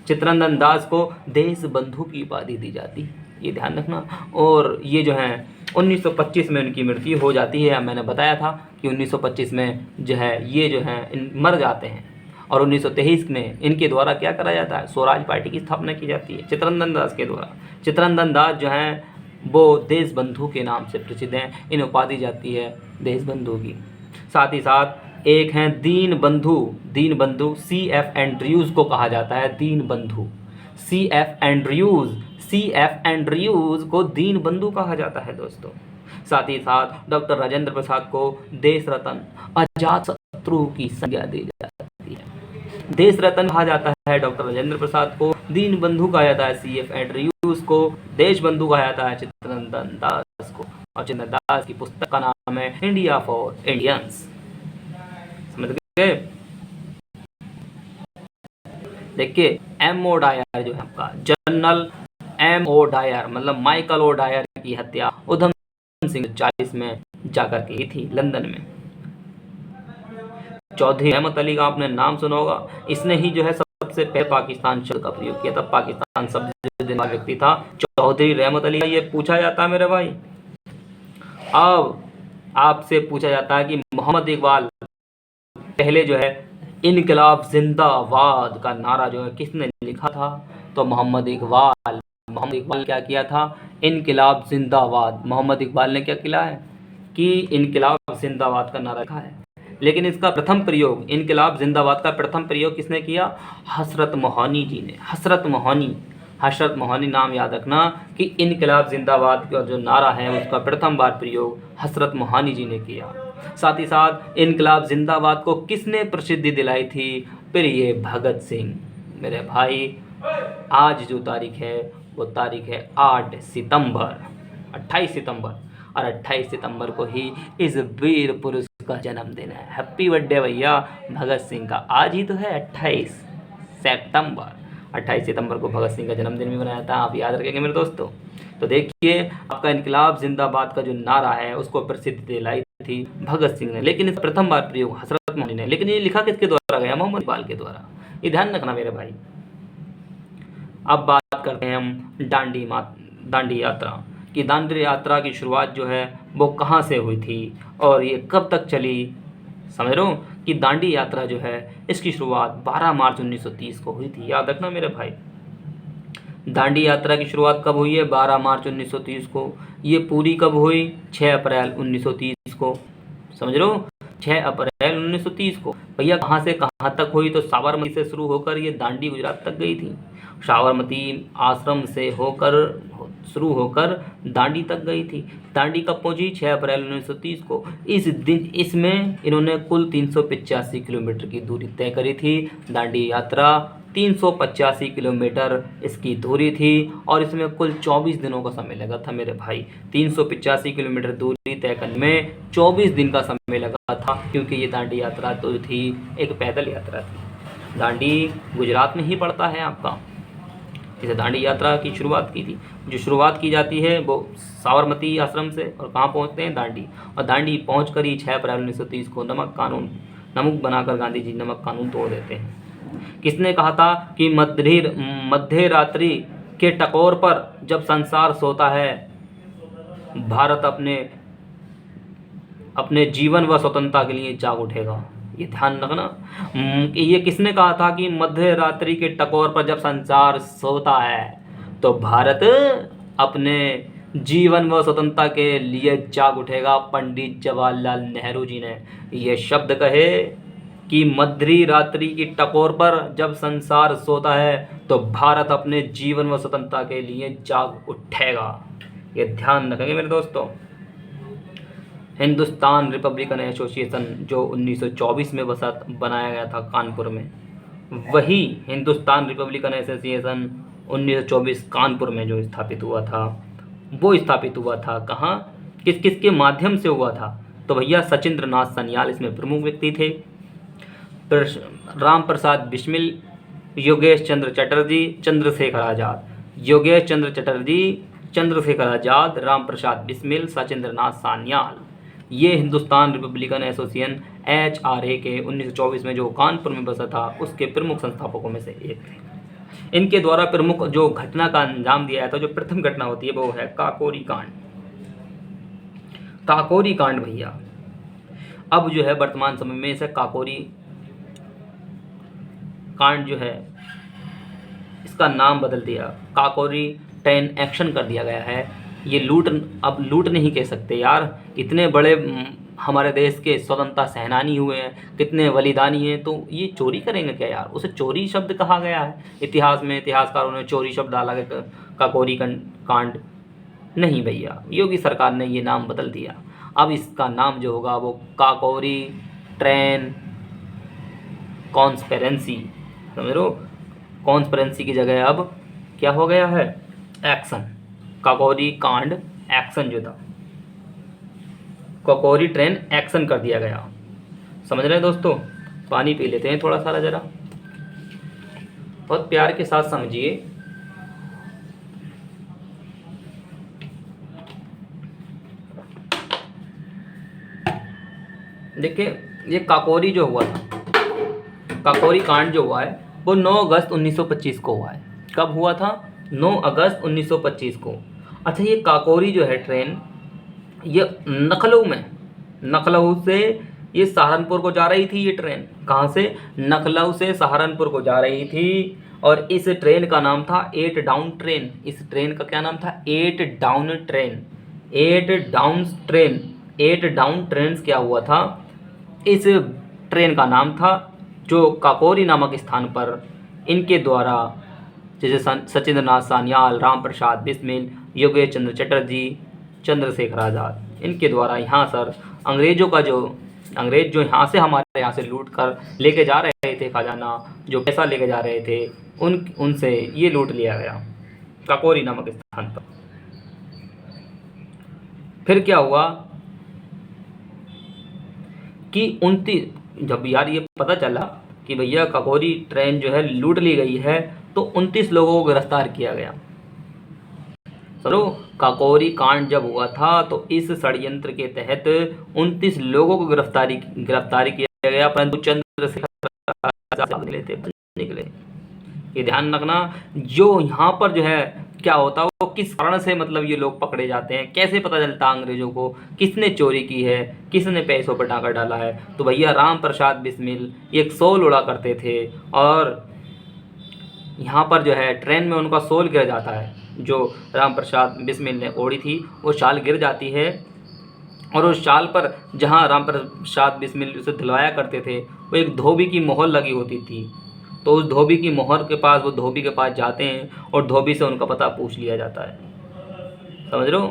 Speaker 1: Chittaranjan Das को देश बंधु की उपाधि दी जाती है, ये ध्यान रखना। और ये जो है 1925 में उनकी मृत्यु हो जाती है। मैंने बताया था कि 1925 में जो है ये जो है मर जाते हैं और 1923 में इनके द्वारा क्या करा जाता है? स्वराज पार्टी की स्थापना की जाती है चित्तरंजन दास के द्वारा। चित्तरंजन दास जो हैं वो देश बंधु के नाम से प्रसिद्ध हैं, इन्हें उपाधि जाती है देश बंधु की। साथ ही साथ एक हैं दीन बंधु CF एंड्रयूज़ को कहा जाता है दीन बंधु। CF एंड्रयूज़ को दीन बंधु कहा जाता है दोस्तों। साथ ही साथ डॉक्टर राजेंद्र प्रसाद को देश रत्न, अजात शत्रु की संज्ञा दी जाती है। देश रत्न कहा जाता है डॉक्टर राजेंद्र प्रसाद को, दीन बंधु कहा जाता है CF एंड्रयूज़ को, देश बंधु कहा जाता है चित्तरंजन दास को। और चित्तरंजन दास की पुस्तक का नाम है इंडिया फॉर इंडियंस। समझ गए? देखिए M.O. डायर जो है आपका, जनरल M.O. डायर मतलब माइकल ओ डायर की हत्या उधम सिंह 40 में जाकर की थी लंदन में। चौधरी रहमत अली का आपने नाम सुना होगा, इसने ही जो है सबसे पहले पाकिस्तान शब्द का प्रयोग किया था। पाकिस्तान शब्द देने वाला व्यक्ति था चौधरी रहमत अली का। ये पूछा जाता है मेरे भाई। अब आपसे पूछा जाता है कि मोहम्मद इकबाल पहले जो है इनकलाब जिंदाबाद का नारा जो है किसने लिखा था? तो मोहम्मद इकबाल क्या किया था? इनकलाब जिंदाबाद। मोहम्मद इकबाल ने क्या किया है कि इनकलाब जिंदाबाद का नारा लिखा है। लेकिन इसका प्रथम प्रयोग, इनकलाब जिंदाबाद का प्रथम प्रयोग किसने किया? हसरत मोहानी जी ने। हसरत मोहानी नाम याद रखना कि इनकलाब जिंदाबाद का जो नारा है उसका प्रथम बार प्रयोग हसरत मोहानी जी ने किया। साथ ही साथ इनकलाब जिंदाबाद को किसने प्रसिद्धि दिलाई थी? फिर ये भगत सिंह। मेरे भाई आज जो तारीख है वो तारीख है 8 सितंबर, 28 सितंबर, और 28 सितंबर को ही इस वीर पुरुष का जन्मदिन है। हैप्पी बर्थडे भैया भगत सिंह का। आज ही तो है 28 सितंबर। 28 सितंबर को भगत सिंह का जन्मदिन भी मनाया था, आप याद रखेंगे मेरे दोस्तों। तो देखिए आपका इनकलाब जिंदाबाद का जो नारा है उसको प्रसिद्धि दिलाई थी भगत सिंह ने, लेकिन इस प्रथम बार प्रयोग हसरत मोहानी ने। लेकिन ये लिखा किसके द्वारा गया? मोहम्मद इकबाल के द्वारा। ये ध्यान रखना मेरे भाई। अब बात करते हैं हम दांडी यात्रा की। दांडी यात्रा की शुरुआत जो है वो कहाँ से हुई थी और ये कब तक चली? समझ रहे हो कि दांडी यात्रा जो है इसकी शुरुआत 12 मार्च 1930 को हुई थी। याद रखना मेरे भाई, दांडी यात्रा की शुरुआत कब हुई है? 12 मार्च 1930 को। ये पूरी कब हुई? 6 अप्रैल 1930 को। समझ रहे हो, 6 अप्रैल 1930 को। भैया कहाँ से कहाँ तक हुई? तो साबरमती से शुरू होकर ये दांडी गुजरात तक गई थी। साबरमती आश्रम से होकर शुरू होकर दांडी तक गई थी। दांडी कब पहुंची? 6 अप्रैल 1930 को। इस दिन इसमें इन्होंने कुल 385 किलोमीटर की दूरी तय करी थी। दांडी यात्रा 385 किलोमीटर इसकी दूरी थी और इसमें कुल 24 दिनों का समय लगा था मेरे भाई। 385 किलोमीटर दूरी तय करने में 24 दिन का समय लगा था, क्योंकि ये दांडी यात्रा तो थी एक पैदल यात्रा थी। दांडी गुजरात में ही पड़ता है आपका, जिसे दांडी यात्रा की शुरुआत की थी। जो शुरुआत की जाती है वो साबरमती आश्रम से, और कहाँ पहुँचते हैं? दांडी। और दांडी पहुँचकर ही 6 अप्रैल 1930 को नमक बनाकर गांधी जी नमक कानून तोड़ देते हैं। किसने कहा था कि मध्य रात्रि के टकोर पर जब संसार सोता है भारत अपने जीवन व स्वतंत्रता के लिए जाग उठेगा। ये ध्यान रखना कि ये किसने कहा था कि मध्य रात्रि के टकोर पर जब संसार सोता है तो भारत अपने जीवन व स्वतंत्रता के लिए जाग उठेगा। पंडित जवाहरलाल नेहरू जी ने ये शब्द कहे कि मध्य रात्रि की टकोर पर जब संसार सोता है तो भारत अपने जीवन व स्वतंत्रता के लिए जाग उठेगा। ये ध्यान रखेंगे मेरे दोस्तों। हिंदुस्तान रिपब्लिकन एसोसिएशन जो 1924 में बनाया गया था कानपुर में, वही हिंदुस्तान रिपब्लिकन एसोसिएशन 1924 कानपुर में जो स्थापित हुआ था, वो स्थापित हुआ था कहाँ, किसके माध्यम से हुआ था? तो भैया सचिंद्र नाथ सन्याल इसमें प्रमुख व्यक्ति थे। राम प्रसाद बिस्मिल, योगेश चंद्र चटर्जी, चंद्रशेखर आज़ाद। योगेश चंद्र चटर्जी, चंद्रशेखर आज़ाद, राम प्रसाद बिस्मिल, सचिंद्र नाथ सान्याल, ये हिंदुस्तान रिपब्लिकन एसोसिएशन HRA के 1924 में जो कानपुर में बसा था उसके प्रमुख संस्थापकों में से एक थे। इनके द्वारा प्रमुख जो घटना का अंजाम दिया था, जो प्रथम घटना होती है वो है काकोरी कांड। काकोरी कांड भैया अब जो है वर्तमान समय में इसे काकोरी कांड जो है इसका नाम बदल दिया, काकोरी ट्रेन एक्शन कर दिया गया है। ये अब लूट नहीं कह सकते यार, इतने बड़े हमारे देश के स्वतंत्रता सेनानी हुए हैं, कितने बलिदानी हैं, तो ये चोरी करेंगे क्या यार? उसे चोरी शब्द कहा गया है इतिहास में, इतिहासकारों ने चोरी शब्द डाला है काकोरी कांड। नहीं भैया, योगी सरकार ने ये नाम बदल दिया। अब इसका नाम जो होगा वो काकोरी ट्रेन कॉन्स्पिरेंसी। समझ लो, कॉन्स्पिरेंसी की जगह अब क्या हो गया है? एक्शन। काकोरी कांड एक्शन जो था, काकोरी ट्रेन एक्शन कर दिया गया। समझ रहे हैं दोस्तों? पानी पी लेते हैं थोड़ा सारा जरा। बहुत प्यार के साथ समझिए। देखिए, ये काकोरी जो हुआ था, काकोरी कांड जो हुआ है वो 9 अगस्त 1925 को हुआ है। कब हुआ था? 9 अगस्त 1925 को। अच्छा, ये काकोरी जो है ट्रेन, ये लखनऊ में, लखनऊ से ये सहारनपुर को जा रही थी। ये ट्रेन कहाँ से? लखनऊ से सहारनपुर को जा रही थी। और इस ट्रेन का नाम था 8 डाउन ट्रेन। इस ट्रेन का क्या नाम था? 8 down train. 8 down train. 8 down train क्या हुआ था? इस ट्रेन का नाम था, जो काकोरी नामक स्थान पर इनके द्वारा, जैसे सचिंद्र नाथ सान्याल, राम प्रसाद बिस्मिल, योगेश चंद्र चटर्जी, चंद्रशेखर आज़ाद, इनके द्वारा यहाँ सर अंग्रेजों का जो, अंग्रेज जो यहाँ से, हमारे यहाँ से लूट कर लेके जा रहे थे खजाना, जो पैसा लेके जा रहे थे, उनसे ये लूट लिया गया काकोरी नामक स्थान पर। फिर क्या हुआ कि 29, जब यार ये पता चला कि भैया काकोरी ट्रेन जो है लूट ली गई है, तो 29 लोगों को गिरफ्तार किया गया। चलो, काकोरी कांड जब हुआ था तो इस षड्यंत्र के तहत 29 लोगों को गिरफ्तारी किया गया, परंतु चंद्रशेखर आजाद निकले। ये ध्यान रखना, जो यहाँ पर जो है क्या होता है, वो किस कारण से मतलब ये लोग पकड़े जाते हैं, कैसे पता चलता अंग्रेजों को किसने चोरी की है, किसने पैसों पर डाका डाला है? तो भैया राम प्रसाद बिस्मिल एक सोल उड़ा करते थे, और यहाँ पर जो है ट्रेन में उनका सोल गिर जाता है। जो राम प्रसाद बिस्मिल ने ओढ़ी थी वो शाल गिर जाती है, और उस शाल पर जहाँ राम प्रसाद बिस्मिल उसे दिलवाया करते थे, वो एक धोबी की मोहर लगी होती थी। तो उस धोबी की मोहर के पास, वो धोबी के पास जाते हैं और धोबी से उनका पता पूछ लिया जाता है। समझ रहे हो?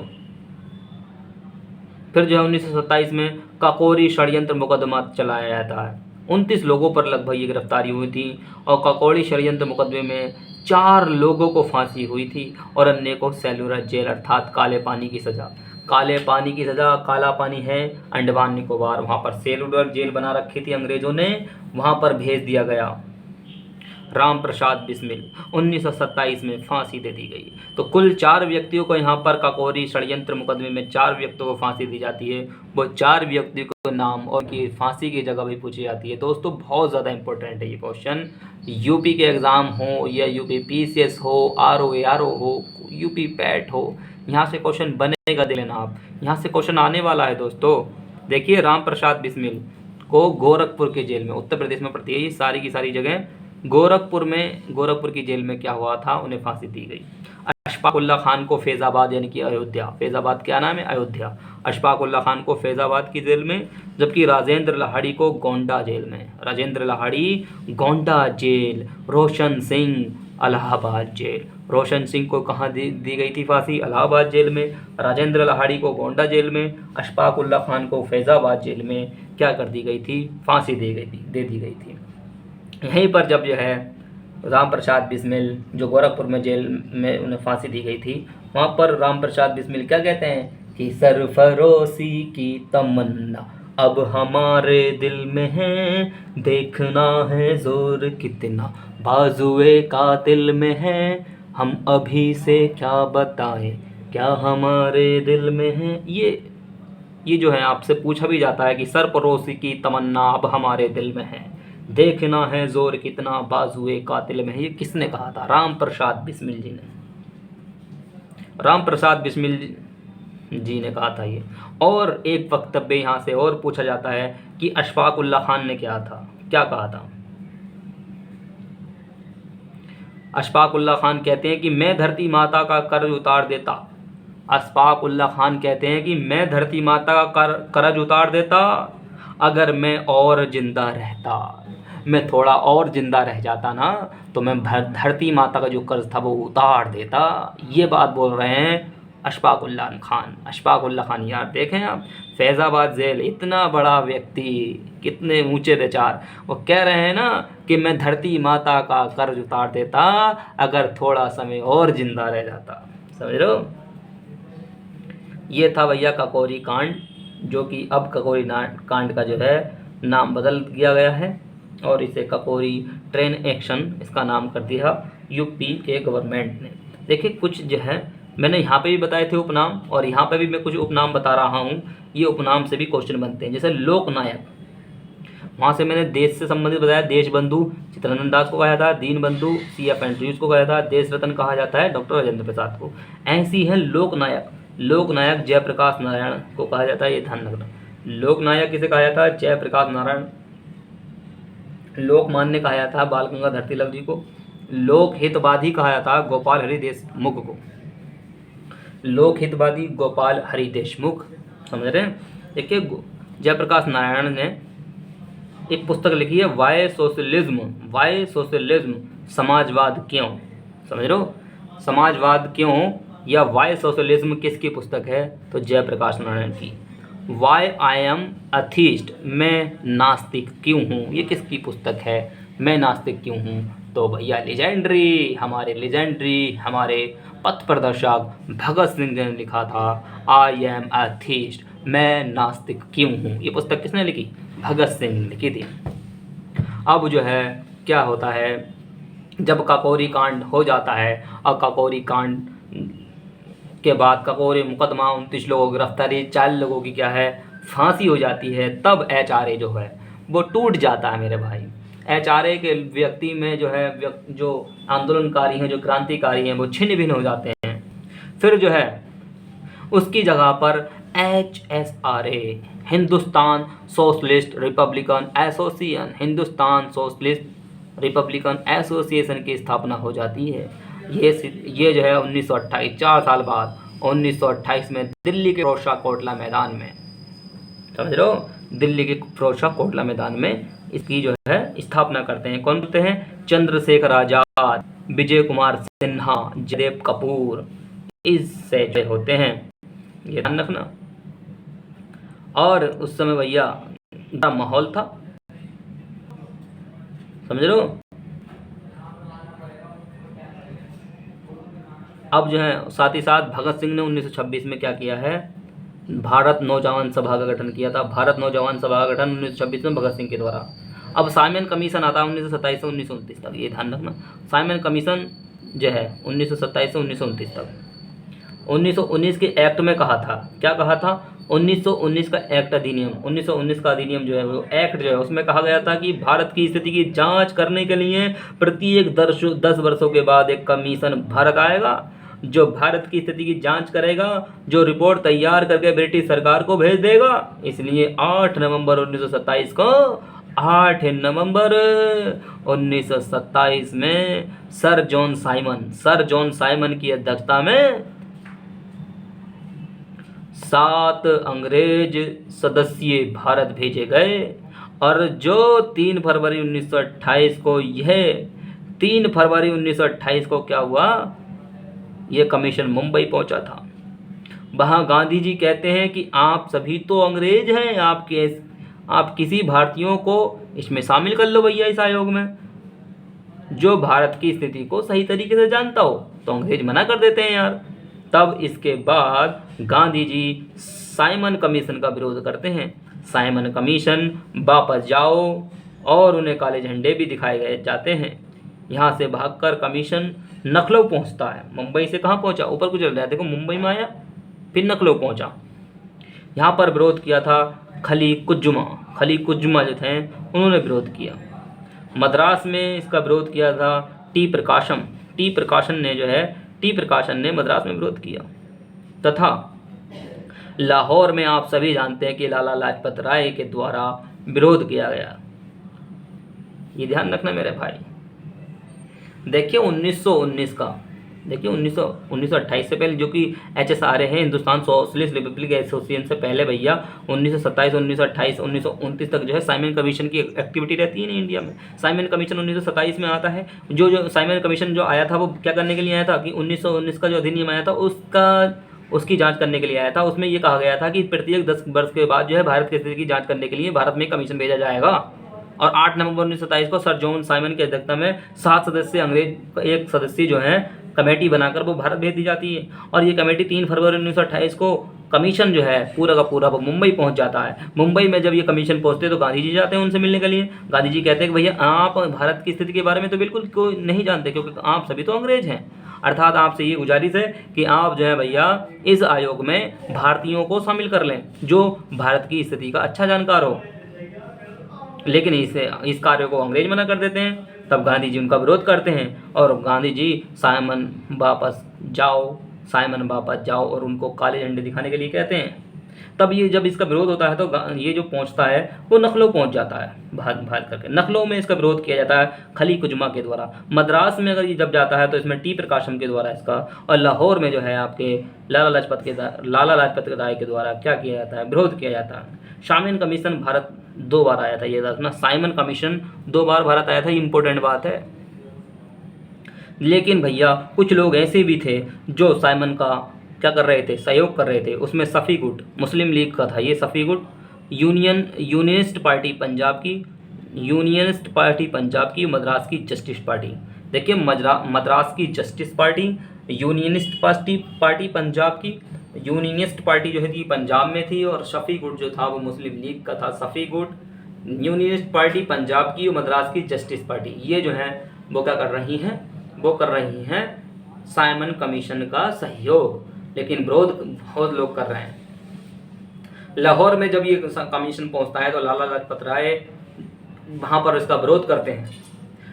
Speaker 1: फिर जो है 1927 में काकोरी षड्यंत्र मुकदमा चलाया जाता है। 29 लोगों पर लगभग ये गिरफ्तारी हुई थी, और काकोरी षड्यंत्र मुकदमे में 4 लोगों को फांसी हुई थी और अन्य को सेलुलर जेल अर्थात काले पानी की सज़ा। काले पानी की सज़ा, काला पानी है अंडमान निकोबार, वहाँ पर सेलुलर जेल बना रखी थी अंग्रेज़ों ने, वहाँ पर भेज दिया गया। राम प्रसाद बिस्मिल 1927 में फांसी दे दी गई। तो कुल 4 व्यक्तियों को यहाँ पर काकोरी षड्यंत्र मुकदमे में 4 व्यक्तियों को फांसी दी जाती है। वो 4 व्यक्तियों को नाम और की फांसी की जगह भी पूछी जाती है। दोस्तों, बहुत ज़्यादा इंपॉर्टेंट है ये क्वेश्चन। यूपी के एग्ज़ाम हो या यूपी पीसीएस हो, आरओ हो, यूपी पैट हो, यहाँ से क्वेश्चन बनेगा, दे लेना आप, यहाँ से क्वेश्चन आने वाला है। दोस्तों देखिए, राम प्रसाद बिस्मिल को गोरखपुर के जेल में, उत्तर प्रदेश में पड़ती है ये सारी की सारी जगह, गोरखपुर की जेल में क्या हुआ था, उन्हें फांसी दी गई। अशफाक उल्ला खान को फैज़ाबाद यानी कि अयोध्या, फैज़ाबाद क्या नाम है? अयोध्या। अशफाक उल्ला खान को फैज़ाबाद की जेल में, जबकि राजेंद्र लाहड़ी को गोंडा जेल में। Rajendra Lahiri Gonda jail, Roshan Singh Allahabad jail. रोशन सिंह को कहाँ दी गई थी फांसी? इलाहाबाद जेल में। राजेंद्र लाहड़ी को गोंडा जेल में, अशफाक उल्ला खान को फैज़ाबाद जेल में क्या कर दी गई थी? फांसी दे दी गई थी। यहीं पर जब जो है राम प्रसाद बिस्मिल, जो गोरखपुर में जेल में उन्हें फांसी दी गई थी, वहाँ पर राम प्रसाद बिस्मिल क्या कहते हैं कि सरफरोशी की तमन्ना अब हमारे दिल में है, देखना है जोर कितना बाजुए कातिल में है, हम अभी से क्या बताएं क्या हमारे दिल में है। ये जो है आपसे पूछा भी जाता है कि सरफरोशी की तमन्ना अब हमारे दिल में है, देखना है जोर कितना बाजुए कातिल में है। ये किसने कहा था? राम प्रसाद बिस्मिल जी ने। राम प्रसाद बिस्मिल जी ने कहा था ये। और एक वक्तव्य यहाँ से और पूछा जाता है कि अशफाक उल्ला खान ने क्या कहा था? अशफाक उल्ला खान कहते हैं कि मैं धरती माता का कर्ज उतार देता। अशफाक उल्ला खान कहते हैं कि मैं धरती माता का कर्ज उतार देता अगर मैं और जिंदा रहता। मैं थोड़ा और ज़िंदा रह जाता ना, तो मैं धरती माता का जो कर्ज था वो उतार देता। ये बात बोल रहे हैं अशफाक उल्ला खान। अशफाक उल्ला खान, यार देखें आप, फैज़ाबाद जेल, इतना बड़ा व्यक्ति, कितने ऊंचे विचार, वो कह रहे हैं ना कि मैं धरती माता का कर्ज उतार देता अगर थोड़ा समय और ज़िंदा रह जाता। समझ रहे हो? ये था भैया काकोरी कांड, जो कि अब काकोरी कांड का जो है नाम बदल दिया गया है। और इसे ककोरी ट्रेन एक्शन इसका नाम कर दिया यूपी के गवर्नमेंट ने। देखिए कुछ जो है मैंने यहाँ पे भी बताए थे उपनाम, और यहाँ पे भी मैं कुछ उपनाम बता रहा हूँ, ये उपनाम से भी क्वेश्चन बनते हैं। जैसे लोकनायक, वहाँ से मैंने देश से संबंधित बताया, देश बंधु चित्तरंजन दास को कहा जाता है, दीन बंधु CF एंड्रयूज को कहा जाता है, देश रत्न कहा जाता है डॉक्टर राजेंद्र प्रसाद को। ऐसी है लोकनायक, लोकनायक जयप्रकाश नारायण को कहा जाता है, ये ध्यान रखना। लोकनायक किसे कहा जाता है? जयप्रकाश नारायण। लोकमान्य कहा जाता है बाल गंगाधर तिलक जी को। लोकहितवादी कहा जाता है गोपाल हरि देशमुख को। लोकहितवादी गोपाल हरि देशमुख, समझ रहे हैं। देखिए जयप्रकाश नारायण ने एक पुस्तक लिखी है वाई सोशलिज्म, समाजवाद क्यों, समझ रहे हो, समाजवाद क्यों या वाई सोशलिज्म किसकी पुस्तक है? तो जयप्रकाश नारायण की। वाई आई एम अथीस्ट, मैं नास्तिक क्यों हूँ, ये किसकी पुस्तक है? मैं नास्तिक क्यों हूँ? तो भैया लेजेंडरी, हमारे पथ प्रदर्शक भगत सिंह ने लिखा था आई एम अथीस्ट, मैं नास्तिक क्यों हूँ। ये पुस्तक किसने लिखी? भगत सिंह ने लिखी थी। अब जो है क्या होता है, जब काकोरी कांड हो जाता है और काकोरी कांड के बाद काकोरी मुकदमा 29 लोगों की गिरफ्तारी, 40 लोगों की क्या है फांसी हो जाती है, तब HRA जो है वो टूट जाता है मेरे भाई। HRA के व्यक्ति में जो है जो आंदोलनकारी हैं, जो क्रांतिकारी हैं, वो छिन्न भिन्न हो जाते हैं। फिर जो है उसकी जगह पर HSRA, Hindustan socialist Republican association की स्थापना हो जाती है। ये जो है 1928, 4 साल बाद 1928 में दिल्ली के फिरोजशाह कोटला मैदान में, समझ रहे हो, दिल्ली के फिरोजशाह कोटला मैदान में इसकी जो है स्थापना करते हैं। कौन करते हैं? चंद्रशेखर आजाद, विजय कुमार सिन्हा, जयदेव कपूर, इससे जो होते हैं, ये ध्यान रखना। और उस समय भैया बड़ा माहौल था, समझ लो। अब जो है साथ ही साथ भगत सिंह ने 1926 में क्या किया है? भारत नौजवान सभा का गठन किया था। भारत नौजवान सभा का गठन 1926 में भगत सिंह के द्वारा। अब साइमन कमीशन आता है 1927 से 1929 तक, ये ध्यान रखना। साइमन कमीशन जो है 1927 से 1929 तक। 1919 के एक्ट में कहा था, क्या कहा था? 1919 का एक्ट अधिनियम, 1919 का अधिनियम जो है वो एक्ट जो है उसमें कहा गया था कि भारत की स्थिति की जांच करने के लिए प्रत्येक 10 वर्षों के बाद एक कमीशन भारत आएगा, जो भारत की स्थिति की जांच करेगा, जो रिपोर्ट तैयार करके ब्रिटिश सरकार को भेज देगा। इसलिए 8 नवंबर 1927 में सर जॉन साइमन की अध्यक्षता में 7 अंग्रेज सदस्यीय भारत भेजे गए, और जो 3 फरवरी 1928 को क्या हुआ? ये कमीशन मुंबई पहुंचा था। वहाँ गांधी जी कहते हैं कि आप सभी तो अंग्रेज हैं, आप किसी भारतीयों को इसमें शामिल कर लो भैया, इस आयोग में, जो भारत की स्थिति को सही तरीके से जानता हो। तो अंग्रेज मना कर देते हैं यार। तब इसके बाद गांधी जी साइमन कमीशन का विरोध करते हैं। साइमन कमीशन वापस जाओ, और उन्हें काले झंडे भी दिखाए गए जाते हैं। यहाँ से भागकर कमीशन लखनऊ पहुँचता है। मुंबई से कहाँ पहुँचा? ऊपर कुछ चल रहा है, देखो मुंबई में आया, फिर लखनऊ पहुँचा। यहाँ पर विरोध किया था खली कुज्जुमा जो थे उन्होंने विरोध किया। मद्रास में इसका विरोध किया था टी प्रकाशन ने मद्रास में विरोध किया। तथा लाहौर में आप सभी जानते हैं कि लाला लाजपत राय के द्वारा विरोध किया गया। ये ध्यान रखना मेरे भाई। देखिए 1928 से पहले जो कि HSRA है, हिंदुस्तान सोशलिस्ट रिपब्लिक एसोसिएशन से पहले भैया 1927, 1928, 1929 तक जो है साइमन कमीशन की एक्टिविटी रहती है ना इंडिया में। साइमन कमीशन 1927 में आता है। जो साइमन कमीशन जो आया था वो क्या करने के लिए आया था कि 1919 का जो अधिनियम आया था उसकी जांच करने के लिए आया था। उसमें ये कहा गया था कि प्रत्येक 10 वर्ष के बाद जो है भारत की स्थिति की जाँच करने के लिए भारत में कमीशन भेजा जाएगा। और 8 नवंबर 1927 को सर जॉन साइमन की अध्यक्षता में 7 सदस्य अंग्रेज एक सदस्य जो है कमेटी बनाकर वो भारत भेज दी जाती है। और ये कमेटी 3 फरवरी 1928 को कमीशन जो है पूरा का पूरा वो मुंबई पहुंच जाता है। मुंबई में जब ये कमीशन पहुंचते हैं तो गांधी जी जाते हैं उनसे मिलने के लिए। गांधी जी कहते हैं कि भैया आप भारत की स्थिति के बारे में तो बिल्कुल कोई नहीं जानते, क्योंकि आप सभी तो अंग्रेज हैं। अर्थात आपसे ये गुजारिश है कि आप जो है भैया इस आयोग में भारतीयों को शामिल कर लें जो भारत की स्थिति का अच्छा जानकार हो। लेकिन इस कार्य को अंग्रेज मना कर देते हैं। तब गांधी जी उनका विरोध करते हैं और गांधी जी साइमन वापस जाओ, साइमन वापस जाओ और उनको काले झंडे दिखाने के लिए कहते हैं। तब ये जब इसका विरोध होता है तो ये जो पहुंचता है वो लखनऊ पहुंच जाता है, भाग भाग करके लखनऊ में इसका विरोध किया जाता है खली कुजमा के द्वारा। मद्रास में अगर ये जब जाता है तो इसमें टी प्रकाशम के द्वारा इसका, और लाहौर में जो है आपके लाला लाजपत राय के द्वारा क्या किया जाता है, विरोध किया जाता है। साइमन कमीशन भारत 2 बार आया था, ये देखना साइमन कमीशन 2 बार भारत आया था, ये इंपॉर्टेंट बात है। लेकिन भैया कुछ लोग ऐसे भी थे जो साइमन का क्या कर रहे थे, सहयोग कर रहे थे। उसमें सफ़ी गुट मुस्लिम लीग का था, ये सफ़ी गुट यूनियनिस्ट पार्टी पंजाब की, मद्रास की जस्टिस पार्टी। देखिए मद्रास की justice party, unionist party Punjab की, यूनियनिस्ट पार्टी जो है थी पंजाब में थी, और सफ़ी गुट जो था वो मुस्लिम लीग का था। सफ़ी गुट, यूनियनिस्ट पार्टी पंजाब की और मद्रास की जस्टिस पार्टी, ये जो है वो क्या कर रही हैं, वो कर रही हैं साइमन कमीशन का सहयोग। लेकिन विरोध बहुत लोग कर रहे हैं। लाहौर में जब ये कमीशन पहुंचता है तो लाला लाजपत राय वहाँ पर इसका विरोध करते हैं।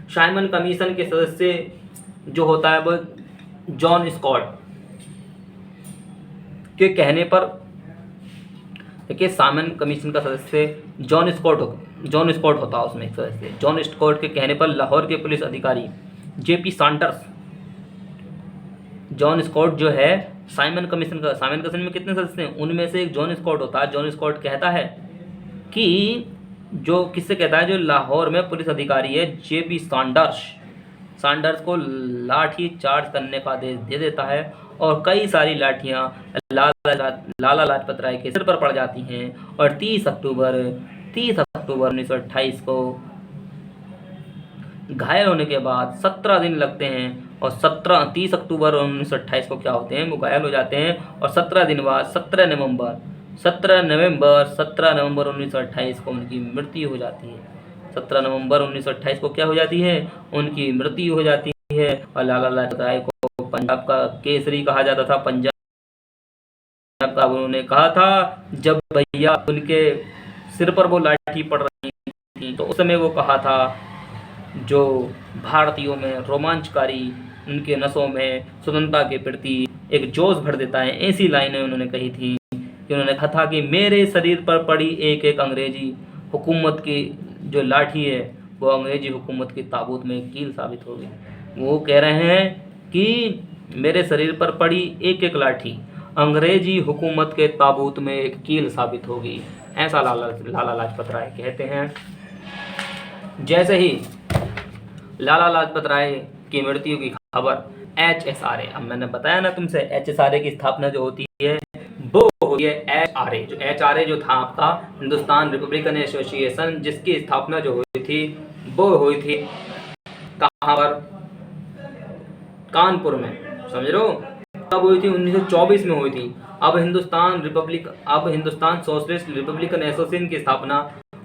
Speaker 1: साइमन कमीशन के सदस्य जो होता है वो जॉन स्कॉट के कहने पर, देखिए साइमन कमीशन का सदस्य जॉन स्कॉट होता है उसमें एक सदस्य। जॉन स्कॉट के कहने पर लाहौर के पुलिस अधिकारी जेपी सैंडर्स, जॉन स्कॉट जो है साइमन कमीशन में कितने सदस्य हैं, उनमें से एक जॉन स्कॉट होता है। जॉन स्कॉट कहता है कि जो किससे कहता है, जो लाहौर में पुलिस अधिकारी है जेपी सैंडर्स को लाठी चार्ज करने का आदेश दे देता है और कई सारी लाठियां लाला लाजपत राय के सिर पर पड़ जाती हैं। और 30 अक्टूबर 1928 को घायल होने के बाद 17 दिन लगते हैं, और 30 अक्टूबर 1928 को क्या होते हैं, वो घायल हो जाते हैं। और 17 दिन बाद 17 नवंबर 1928 को उनकी मृत्यु हो जाती है। 17 नवंबर 1928 को क्या हो जाती है, उनकी मृत्यु हो जाती है। और लाला लाजपत राय को पंजाब का केसरी कहा जाता था। पंजाब का उन्होंने कहा था जब भैया उनके सिर पर वो लाठी पड़ रही थी तो उस समय वो कहा था जो भारतीयों में रोमांचकारी, उनके नसों में स्वतंत्रता के प्रति एक जोश भर देता है। ऐसी लाइनें उन्होंने कही थी कि उन्होंने कहा था कि मेरे शरीर पर पड़ी एक एक अंग्रेजी हुकूमत की जो लाठी है वो अंग्रेजी हुकूमत की ताबूत में कील साबित होगी। वो कह रहे हैं कि मेरे शरीर पर पड़ी एक एक लाठी अंग्रेजी हुकूमत के ताबूत में एक कील साबित होगी, ऐसा लाला लाजपत राय कहते हैं। जैसे ही लाला लाजपत राय की मृत्यु की खबर HSRA, अब मैंने बताया ना तुमसे HSRA की स्थापना जो होती है वो होती है HRA जो था आपका हिंदुस्तान रिपब्लिकन एसोसिएशन, जिसकी स्थापना जो हुई थी वो हुई थी कहाँ पर, कानपुर में, समझ रहे हो। तब हुई थी 1924 में हुई थी। अब हिंदुस्तान सोशलिस्ट रिपब्लिकन एसोसिएशन की स्थापना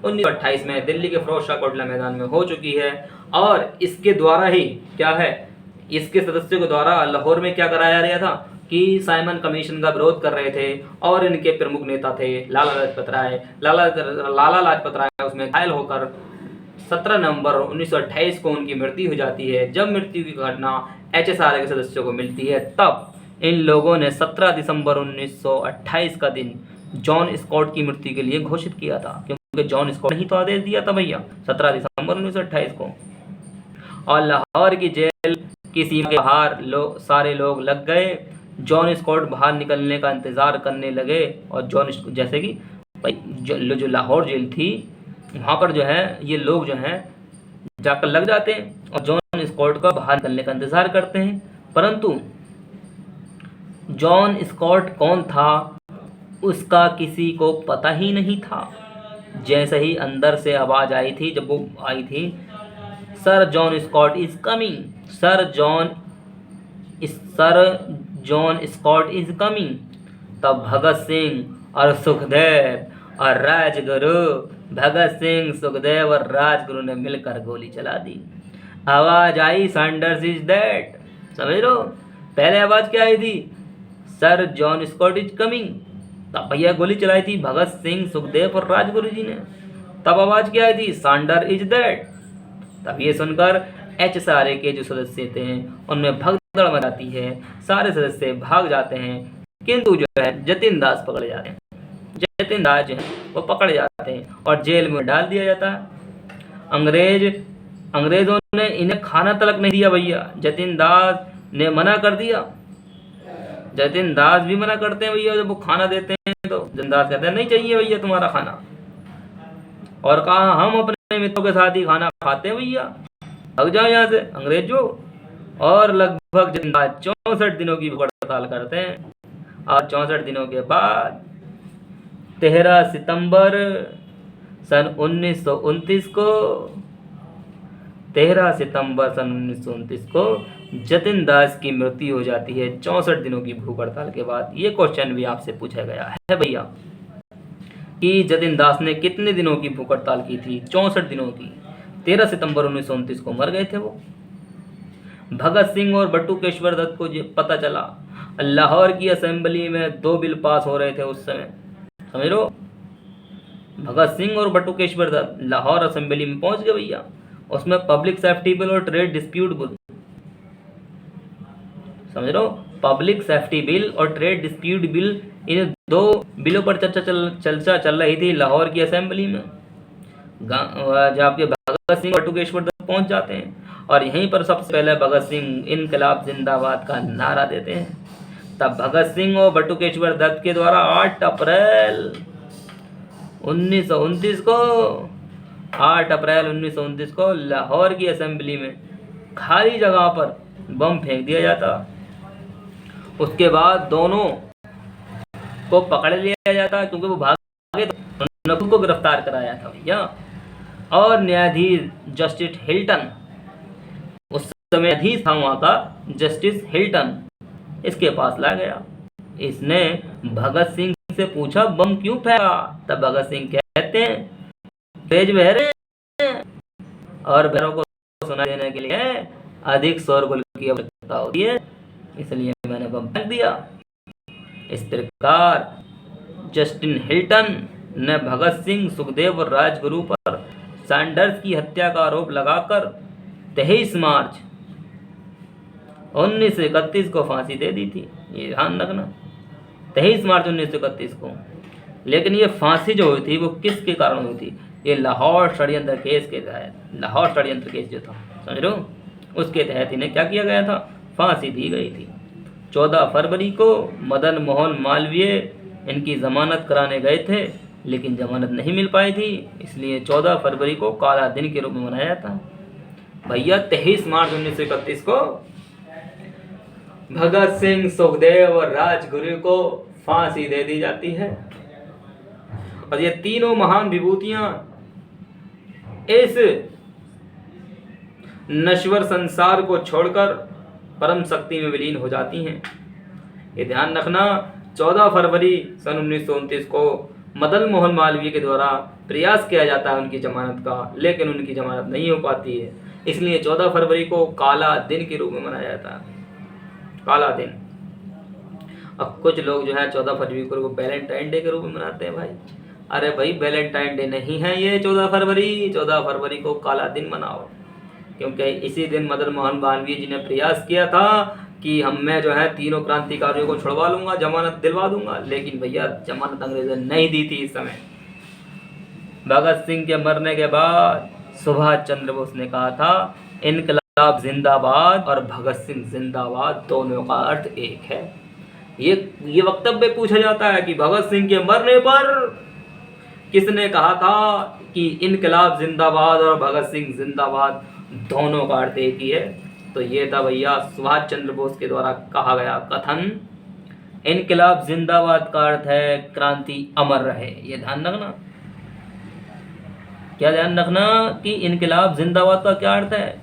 Speaker 1: 1928 में दिल्ली के फिरोज शाह कोटला मैदान में हो चुकी है। और इसके द्वारा ही क्या है, इसके सदस्यों के द्वारा लाहौर में क्या कराया गया था कि साइमन कमीशन का विरोध कर रहे थे और इनके प्रमुख नेता थे लाला लाजपत राय। लाला लाजपत राय उसमें घायल होकर 17 नवंबर 1928 को उनकी मृत्यु हो जाती है। जब मृत्यु की घटना HSRA के सदस्यों को मिलती है तब इन लोगों ने 17 दिसंबर 1928 का दिन जॉन स्कॉट की मृत्यु के लिए घोषित किया था, क्योंकि जॉन स्कॉट ने ही तो आदेश दिया था भैया 17 दिसंबर 1928 को। और लाहौर की जेल की सीमा के बाहर सारे लोग लग गए। जॉन स्कॉट बाहर निकलने का इंतज़ार करने लगे और जैसे कि जो लाहौर जेल थी वहाँ पर जो है ये लोग जो हैं जाकर लग जाते हैं और जॉन स्कॉट का बाहर निकलने का इंतज़ार करते हैं। परंतु जॉन स्कॉट कौन था उसका किसी को पता ही नहीं था। जैसे ही अंदर से आवाज़ आई थी, जब वो आई थी, sir John Scott is coming, sir John Scott is coming, तब भगत सिंह और सुखदेव और राजगुरु, भगत सिंह, सुखदेव और राजगुरु ने मिलकर गोली चला दी। आवाज आई सैंडर्स इज डेड। समझ लो, पहले आवाज क्या आई थी? Sir John Scott is coming. तब भैया गोली चलाई थी भगत सिंह, सुखदेव और राजगुरु जी ने। तब आवाज क्या आई थी? Saunders is dead. तब ये सुनकर HSRA के जो सदस्य थे उनमें भगदड़ मचाती है, सारे सदस्य भाग जाते हैं, किंतु जो है जतिन दास पकड़े जाते हैं। जतिन दास जो है वो पकड़े जाते हैं और जेल में डाल दिया जाता है। अंग्रेजों ने इन्हें खाना तलक नहीं दिया भैया, जतिन दास ने मना कर दिया। जतिन दास भी मना करते हैं भैया, जब वो खाना देते हैं तो जतिन दास कहते हैं नहीं चाहिए भैया तुम्हारा खाना, और कहा हम अपने मित्रों के साथ ही खाना खाते हैं भैया, भाग जाओ यहाँ से अंग्रेजों। और लगभग जतिन दास 64 दिनों की हड़ताल करते हैं, और 64 दिनों के बाद 13 सितंबर सन 1929 को 13 सितंबर सन 1929 को जतिन दास की मृत्यु हो जाती है 64 दिनों की भूख हड़ताल के बाद। ये क्वेश्चन भी आपसे पूछा गया है भैया कि जतिन दास ने कितने दिनों की भूख हड़ताल की थी? 64 दिनों की। 13 सितंबर 1929 को मर गए थे वो। भगत सिंह और बटुकेश्वर दत्त को पता चला, लाहौर की असेंबली में 2 बिल पास हो रहे थे उस समय, समझ लो। भगत सिंह और बटुकेश्वर दत्त लाहौर असेंबली में पहुंच गए भैया। उसमें पब्लिक सेफ्टी बिल और ट्रेड डिस्प्यूट बिल, समझ लो, पब्लिक सेफ्टी बिल और ट्रेड डिस्प्यूट बिल, इन 2 बिलों पर चर्चा चल रही थी लाहौर की असेंबली में। जहाँ के भगत सिंह बटुकेश्वर दत्त पहुंच जाते हैं और यहीं पर सबसे पहले भगत सिंह इनकलाब जिंदाबाद का नारा देते हैं। तब भगत सिंह और बटुकेश्वर दत्त के द्वारा 8 अप्रैल 1929 को 8 अप्रैल 1929 को लाहौर की असेंबली में खाली जगह पर बम फेंक दिया जाता। उसके बाद दोनों को पकड़ लिया जाता क्योंकि वो भागे, तो उन्होंने खुद को गिरफ्तार कराया था भैया। और न्यायाधीश जस्टिस हिल्टन, उस समय न्यायाधीश था वहाँ का जस्टिस हिल्टन, इसके पास ला गया। इसने भगत सिंह से पूछा बम क्यों फेंका? तब भगत सिंह कहते हैं तेज बहरे और बहरों को सुनाई देने के लिए अधिक शोरगुल की आवश्यकता होती है, इसलिए मैंने बम फेंक दिया। इस प्रकार जस्टिन हिल्टन ने भगत सिंह, सुखदेव और राजगुरु पर सैंडर्स की हत्या का आरोप लगाकर 23 मार्च 1931 को फांसी दे दी थी। ये ध्यान रखना, 23 मार्च 1931 को। लेकिन ये फांसी जो हुई थी वो किसके कारण हुई थी? ये लाहौर षड्यंत्र केस के तहत, लाहौर षड्यंत्र केस जो था, समझ लो, उसके तहत इन्हें क्या किया गया था? फांसी दी गई थी। 14 फरवरी को मदन मोहन मालवीय इनकी जमानत कराने गए थे, लेकिन जमानत नहीं मिल पाई थी, इसलिए 14 फरवरी को काला दिन के रूप में मनाया जाता है भैया। 23 मार्च 1931 को भगत सिंह, सुखदेव और राजगुरु को फांसी दे दी जाती है। और ये तीनों महान विभूतियां इस नश्वर संसार को छोड़कर परम शक्ति में विलीन हो जाती हैं। ये ध्यान रखना, 14 फरवरी सन 1929 को मदन मोहन मालवीय के द्वारा प्रयास किया जाता है उनकी जमानत का, लेकिन उनकी जमानत नहीं हो पाती है, इसलिए 14 फरवरी को काला दिन के रूप में मनाया जाता है, काला दिन। अब कुछ लोग जो है 14 फरवरी को वैलेंटाइन डे के रूप में मनाते हैं भाई। अरे भाई वैलेंटाइन डे नहीं है ये 14 फरवरी को काला दिन मनाओ, क्योंकि इसी दिन मदन मोहन मालवीय जी ने प्रयास किया था कि मैं जो है तीनों क्रांतिकारियों को छुड़वा लूंगा, जमानत दिलवा दूंगा, लेकिन भैया जमानत अंग्रेजों ने नहीं दी थी इस समय। भगत सिंह के मरने के बाद सुभाष चंद्र बोस ने कहा था इनकलाब जिंदाबाद और भगत सिंह जिंदाबाद, दोनों का अर्थ एक है। ये वक्तव्य पूछा जाता है कि भगत सिंह के मरने पर किसने कहा था कि इनकलाब जिंदाबाद और भगत सिंह जिंदाबाद, दोनों का अर्थ एक ही है। तो ये था भैया सुभाष चंद्र बोस के द्वारा कहा गया कथन, इनकलाब जिंदाबाद का अर्थ है क्रांति अमर रहे। ये ध्यान रखना, क्या ध्यान रखना कि इनकलाब जिंदाबाद का क्या अर्थ है?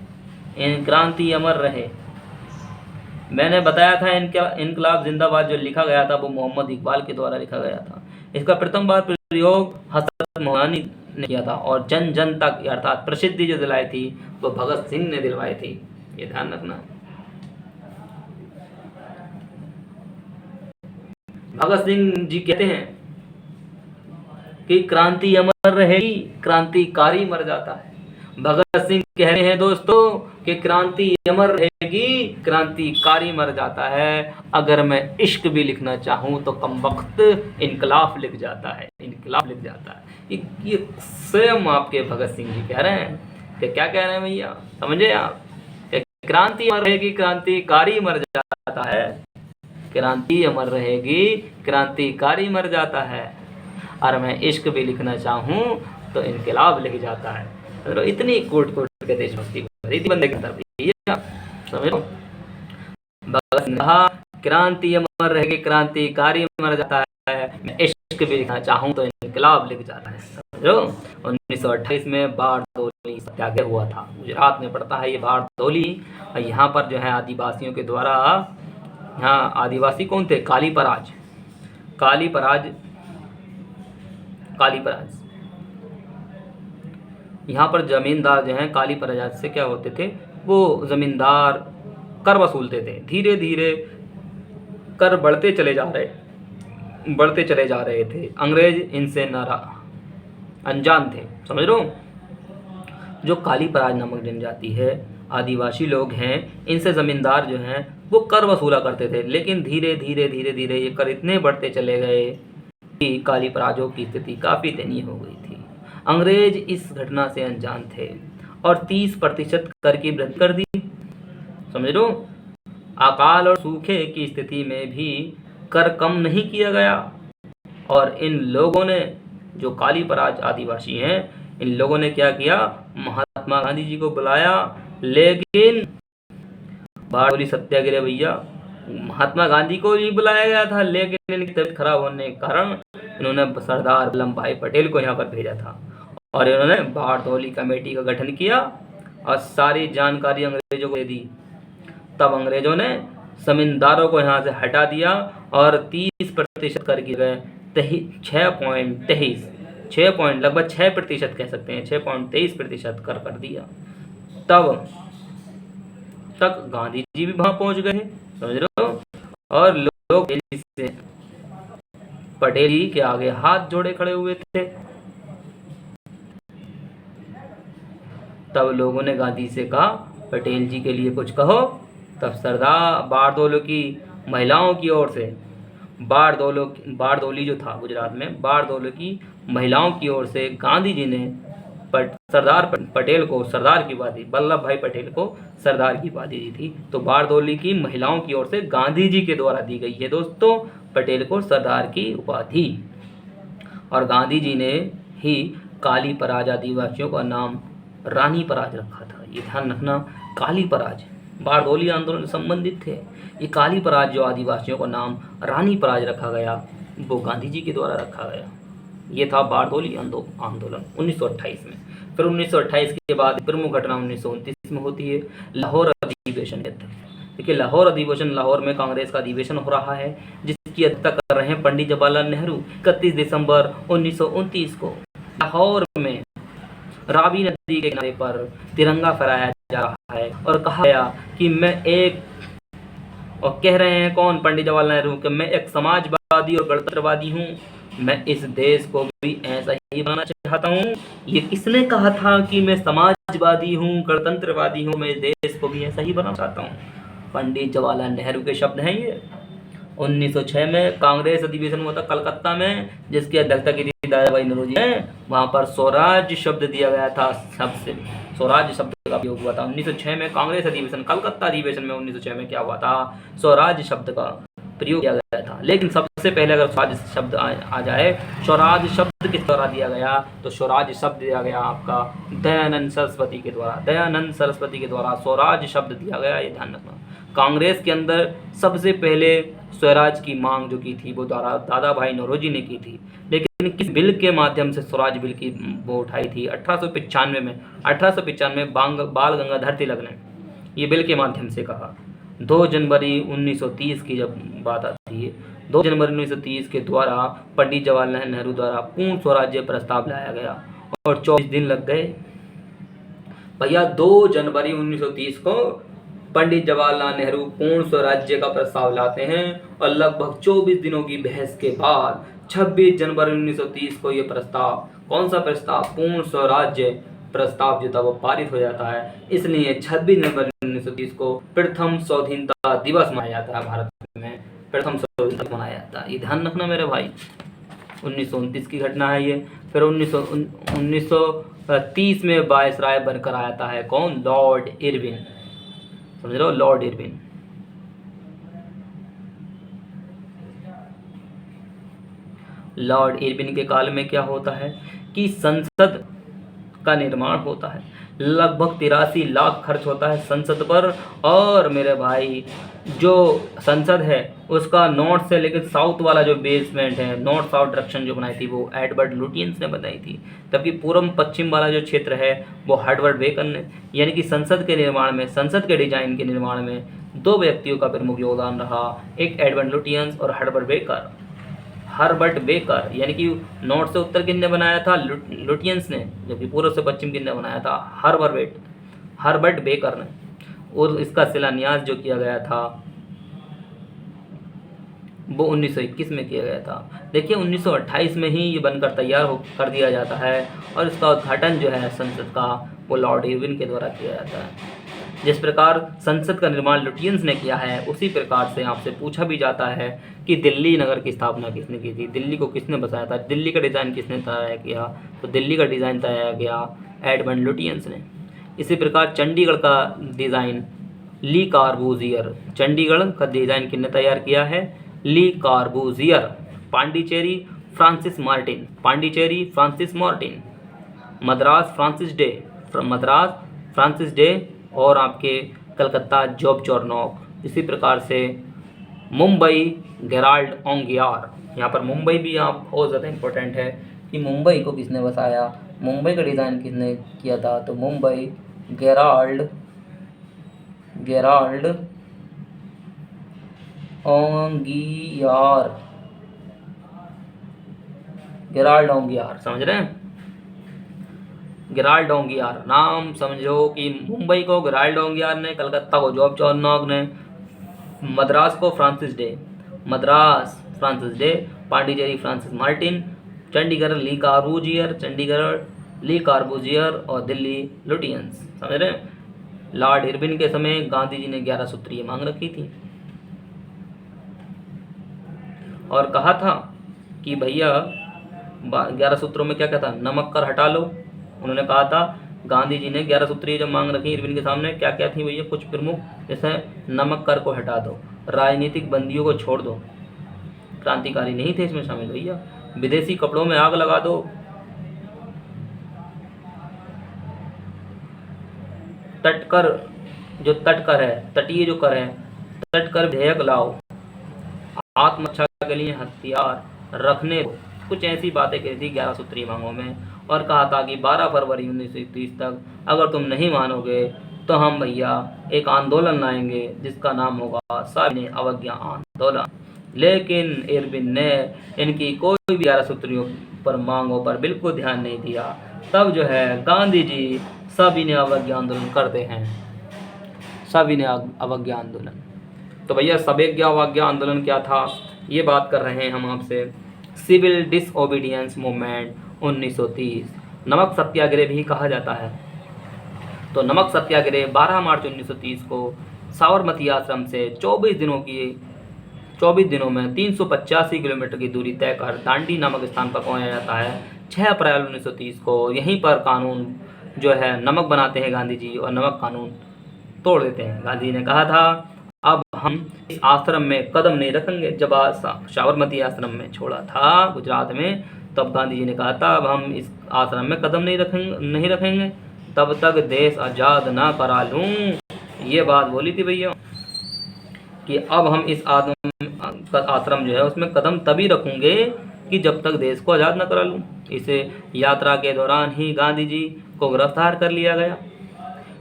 Speaker 1: क्रांति अमर रहे। मैंने बताया था इनका इनकलाब जिंदाबाद जो लिखा गया था वो मोहम्मद इकबाल के द्वारा लिखा गया था। इसका प्रथम बार प्रयोग हजरत मोहानी ने किया था और जन जन तक अर्थात प्रसिद्धि जो दिलाई थी वो भगत सिंह ने दिलवाई थी। ये ध्यान रखना। भगत सिंह जी कहते हैं कि क्रांति अमर रहेगी, क्रांतिकारी मर जाता है। भगत सिंह कह रहे हैं दोस्तों कि क्रांति अमर रहेगी, क्रांतिकारी मर जाता है। अगर मैं इश्क भी लिखना चाहूँ तो कम वक्त इनकलाब लिख जाता है, इनकलाब लिख जाता है। ये स्वयं आपके भगत सिंह जी कह रहे हैं कि क्या कह रहे हैं भैया, समझे आप? क्रांति अमर रहेगी, क्रांतिकारी मर जाता है। क्रांति अमर रहेगी, क्रांतिकारी मर जाता है। और मैं इश्क भी लिखना चाहूँ तो इनकलाब लिख जाता है। तो इतनी कोट कोट के देशभक्ति भरी थी बंदे के अंदर भैया, समझो। भगत सिंह कहा क्रांति अमर रहेगी, क्रांतिकारी मर जाता है, मैं इश्क भी लिखना चाहूँ तो इनकलाब लिख जाता है, समझो। 1928 में बारडोली सत्याग्रह हुआ था, गुजरात में पड़ता है ये बारडोली। यहाँ पर जो है आदिवासियों के द्वारा, यहाँ आदिवासी कौन थे? कालीपराज, कालीपराज, कालीपराज। यहाँ पर जमींदार जो हैं कालीपराज से क्या होते थे, वो जमींदार कर वसूलते थे। धीरे धीरे कर बढ़ते चले जा रहे थे। अंग्रेज इनसे अनजान थे, समझ लो। जो कालीपराज नामक जनजाति है, आदिवासी लोग हैं, इनसे ज़मींदार जो हैं वो कर वसूला करते थे। लेकिन धीरे धीरे धीरे धीरे ये कर इतने बढ़ते चले गए कि कालीपराजों की स्थिति काफ़ी दयनीय हो गई थी। अंग्रेज इस घटना से अनजान थे और 30% कर की वृद्धि कर दी, समझ लो। अकाल और सूखे की स्थिति में भी कर कम नहीं किया गया और इन लोगों ने, जो कालीपराज आदिवासी हैं, इन लोगों ने क्या किया, महात्मा गांधी जी को बुलाया। लेकिन बारडोली सत्याग्रह भैया, महात्मा गांधी को भी बुलाया गया था, लेकिन इनकी तबीयत खराब होने के कारण इन्होंने सरदार वल्लभ भाई पटेल को यहाँ पर भेजा था और इन्होंने बारडोली कमेटी का गठन किया और सारी जानकारी अंग्रेजों को दे दी। तब अंग्रेजों ने जमींदारों को यहाँ से हटा दिया और 30% कर की गए 6.23 लगभग 6% कह सकते हैं, 6.23% कर दिया। तब तक गांधी जी भी वहां पहुंच गए, समझ लो। और लोग से पटेल जी के आगे हाथ जोड़े खड़े हुए थे। तब लोगों ने गांधी से कहा, पटेल जी के लिए कुछ कहो। तब सरदार बारडोली की महिलाओं की ओर से, बारडोली जो था गुजरात में, बारडोली की महिलाओं की ओर से गांधी जी ने सरदार पटेल को सरदार की उपाधि, वल्लभ भाई पटेल को सरदार की उपाधि दी थी। तो बारडोली की महिलाओं की ओर से गांधी जी के द्वारा दी गई है दोस्तों पटेल को सरदार की उपाधि। और गांधी जी ने ही कालीपराज आदिवासियों का नाम रानी पराज रखा था। ये ध्यान रखना, कालीपराज बारडोली आंदोलन से संबंधित थे। ये कालीपराज जो आदिवासियों का नाम रानी पराज रखा गया, वो गांधी जी के द्वारा रखा गया। ये था बारडोली आंदोलन 1928 में। फिर 1928 के बाद प्रमुख घटना 1929 में होती है, लाहौर अधिवेशन। देखिए लाहौर अधिवेशन, लाहौर में कांग्रेस का अधिवेशन हो रहा है जिसकी अध्यक्षता कर रहे हैं पंडित जवाहरलाल नेहरू। 31 दिसंबर 1929 को लाहौर में रावी नदी के किनारे पर तिरंगा फहराया जा रहा है और कहा गया कि मैं एक, और कह रहे हैं कौन, पंडित जवाहरलाल नेहरू, कि मैं एक समाजवादी और गणतंत्रवादी हूँ, मैं इस देश को भी ऐसा ही बनाना चाहता हूँ। ये किसने कहा था कि मैं समाजवादी हूँ, गणतंत्रवादी हूँ, मैं इस देश को भी ऐसा ही बनाना चाहता हूँ? पंडित जवाहरलाल नेहरू के शब्द हैं ये। 1906 में कांग्रेस अधिवेशन हुआ था कलकत्ता में, जिसकी अध्यक्षता की थी दादा भाई नौरोजी ने। वहाँ पर स्वराज शब्द दिया गया था, सबसे स्वराज शब्द का उपयोग हुआ था 1906 में। कांग्रेस अधिवेशन, कलकत्ता अधिवेशन में 1906 में क्या हुआ था, स्वराज शब्द का प्रयोग किया गया था। लेकिन सबसे पहले अगर स्वराज शब्द आ जाए, स्वराज शब्द किस द्वारा दिया गया, तो स्वराज शब्द दिया गया आपका दयानंद सरस्वती के द्वारा। दयानंद सरस्वती के द्वारा स्वराज शब्द दिया गया, ये ध्यान रखना। कांग्रेस के अंदर सबसे पहले स्वराज की मांग जो की थी वो दादा भाई नौरोजी ने की थी। लेकिन किस बिल के माध्यम से स्वराज बिल की वो उठाई थी, 1895 में, 1895 बाल गंगाधर तिलक ने ये बिल के माध्यम से कहा। 2 जनवरी 1930 की जब बात आती है, 2 जनवरी 1930 के द्वारा पंडित जवाहरलाल नेहरू द्वारा पूर्ण स्वराज्य प्रस्ताव लाया गया और 24 दिन लग गए। भैया 2 जनवरी 1930 को पंडित जवाहरलाल नेहरू पूर्ण स्वराज्य का प्रस्ताव लाते हैं और लगभग 24 दिनों की बहस के बाद 26 जनवरी 1930 को यह प्रस्ताव, कौन सा प्रस्ताव, पूर्ण स्वराज्य प्रस्ताव जो था वो पारित हो जाता है। इसलिए 26 जनवरी 1930 को प्रथम स्वाधीनता दिवस मनाया जाता है। भारत में प्रथम स्वाधीनता दिवस मनाया जाता है, ये ध्यान रखना मेरे भाई। 1929 की घटना है ये। फिर 1930 में वायसराय बनकर आता है कौन, लॉर्ड इरविन, समझ रहे हो, लॉर्ड इरविन। लॉर्ड इरविन के काल में क्या होता है कि संसद का निर्माण होता है, लगभग 83 लाख खर्च होता है संसद पर। और मेरे भाई जो संसद है उसका नॉर्थ से लेकर साउथ वाला जो बेसमेंट है, नॉर्थ साउथ डायरेक्शन जो बनाई थी वो एडवर्ड लुटियंस ने बनाई थी, जबकि पूर्व पश्चिम वाला जो क्षेत्र है वो हार्वर्ड बेकर ने। यानी कि संसद के निर्माण में, संसद के डिजाइन के निर्माण में 2 व्यक्तियों का प्रमुख योगदान रहा, एक एडवर्ड लुटियंस और हार्वर्ड बेकर। हर्बर्ट बेकर, यानी कि नॉर्थ से उत्तर किसने बनाया था, लुटियंस ने, जबकि पूर्व से पश्चिम किसने बनाया था, हर्बर्ट बेकर ने। और इसका शिलान्यास जो किया गया था वो 1921 में किया गया था। देखिए 1928 में ही ये बनकर तैयार कर दिया जाता है और इसका उद्घाटन जो है संसद का वो लॉर्ड इरविन के द्वारा किया जाता है। जिस प्रकार संसद का निर्माण लुटियंस ने किया है, उसी प्रकार से आपसे पूछा भी जाता है कि दिल्ली नगर की स्थापना किसने की थी, दिल्ली को किसने बसाया था, दिल्ली का डिज़ाइन किसने तैयार किया, तो दिल्ली का डिज़ाइन तैयार किया एडमंड लुटियंस ने। इसी प्रकार चंडीगढ़ का डिज़ाइन ली कार्बूजियर, चंडीगढ़ का डिज़ाइन किसने तैयार किया है, Le Corbusier. Pondicherry Francis Martin, Pondicherry Francis Martin. Madras Francis Day और आपके कलकत्ता जॉब चॉर्नोक। इसी प्रकार से मुंबई गेराल्ड ओंगियार। यहाँ पर मुंबई भी आप बहुत ज़्यादा इम्पोर्टेंट है कि मुंबई को किसने बसाया, मुंबई का डिज़ाइन किसने किया था, तो मुंबई गेराल्ड ओंगियार, गेराल्ड ओंगियार, समझ रहे हैं, गेराल्ड ओंगियार नाम समझो कि मुंबई को गेराल्ड ओंगियार ने, कलकत्ता को जॉब चॉर्नोक ने, मद्रास को Francis Day, Pondicherry Francis Martin, Chandigarh Le Corbusier और दिल्ली लुटियंस, समझ रहे हैं। लॉर्ड इरविन के समय गांधी जी ने 11 सूत्रीय मांग रखी थी और कहा था कि भैया 11 सूत्रों में क्या कहता, नमक कर हटा लो। उन्होंने कहा था, गांधी जी ने 11 सूत्रीय जब मांग रखी इरविन के सामने, क्या क्या थी भैया, कुछ प्रमुख, जैसे नमक कर को हटा दो, राजनीतिक बंदियों को छोड़ दो, क्रांतिकारी नहीं थे इसमें शामिल भैया, विदेशी कपड़ों में आग लगा दो, तटकर तटीय जो कर है, तटकर विधेयक लाओ, आत्मरक्षा के लिए हथियार रखने दो, कुछ ऐसी बातें कही थी 11 सूत्रीय मांगों में। और कहा था कि 12 फरवरी 1930 तक अगर तुम नहीं मानोगे तो हम भैया एक आंदोलन लाएंगे जिसका नाम होगा सविनय अवज्ञा आंदोलन। लेकिन इरविन ने इनकी कोई भी 11 सूत्रियों पर मांगों पर बिल्कुल ध्यान नहीं दिया। तब जो है गांधी जी सविनय अवज्ञा आंदोलन करते हैं, सविनय अवज्ञा आंदोलन। तो भैया सविनय अवज्ञा आंदोलन क्या था, ये बात कर रहे हैं हम आपसे। सिविल डिसओबीडियंस मूवमेंट 1930, नमक सत्याग्रह भी कहा जाता है। तो नमक सत्याग्रह 12 मार्च 1930 को साबरमती आश्रम से 24 दिनों में 385 किलोमीटर की दूरी तय कर दांडी नामक स्थान पर पहुंचा जाता है। 6 अप्रैल 1930 को यहीं पर कानून जो है नमक बनाते हैं गांधी जी और नमक कानून तोड़ देते हैं। गांधी जी ने कहा था अब हम इस आश्रम में कदम नहीं रखेंगे। जब साबरमती आश्रम में छोड़ा था गुजरात में, तब गांधी जी ने कहा था अब हम इस आश्रम में कदम नहीं रखेंगे तब तक देश आज़ाद ना करा लूँ। ये बात बोली थी भैया कि अब हम इस आश्रम जो है उसमें कदम तभी रखेंगे कि जब तक देश को आज़ाद न करा लूँ। इसे यात्रा के दौरान ही गांधी जी को गिरफ्तार कर लिया गया।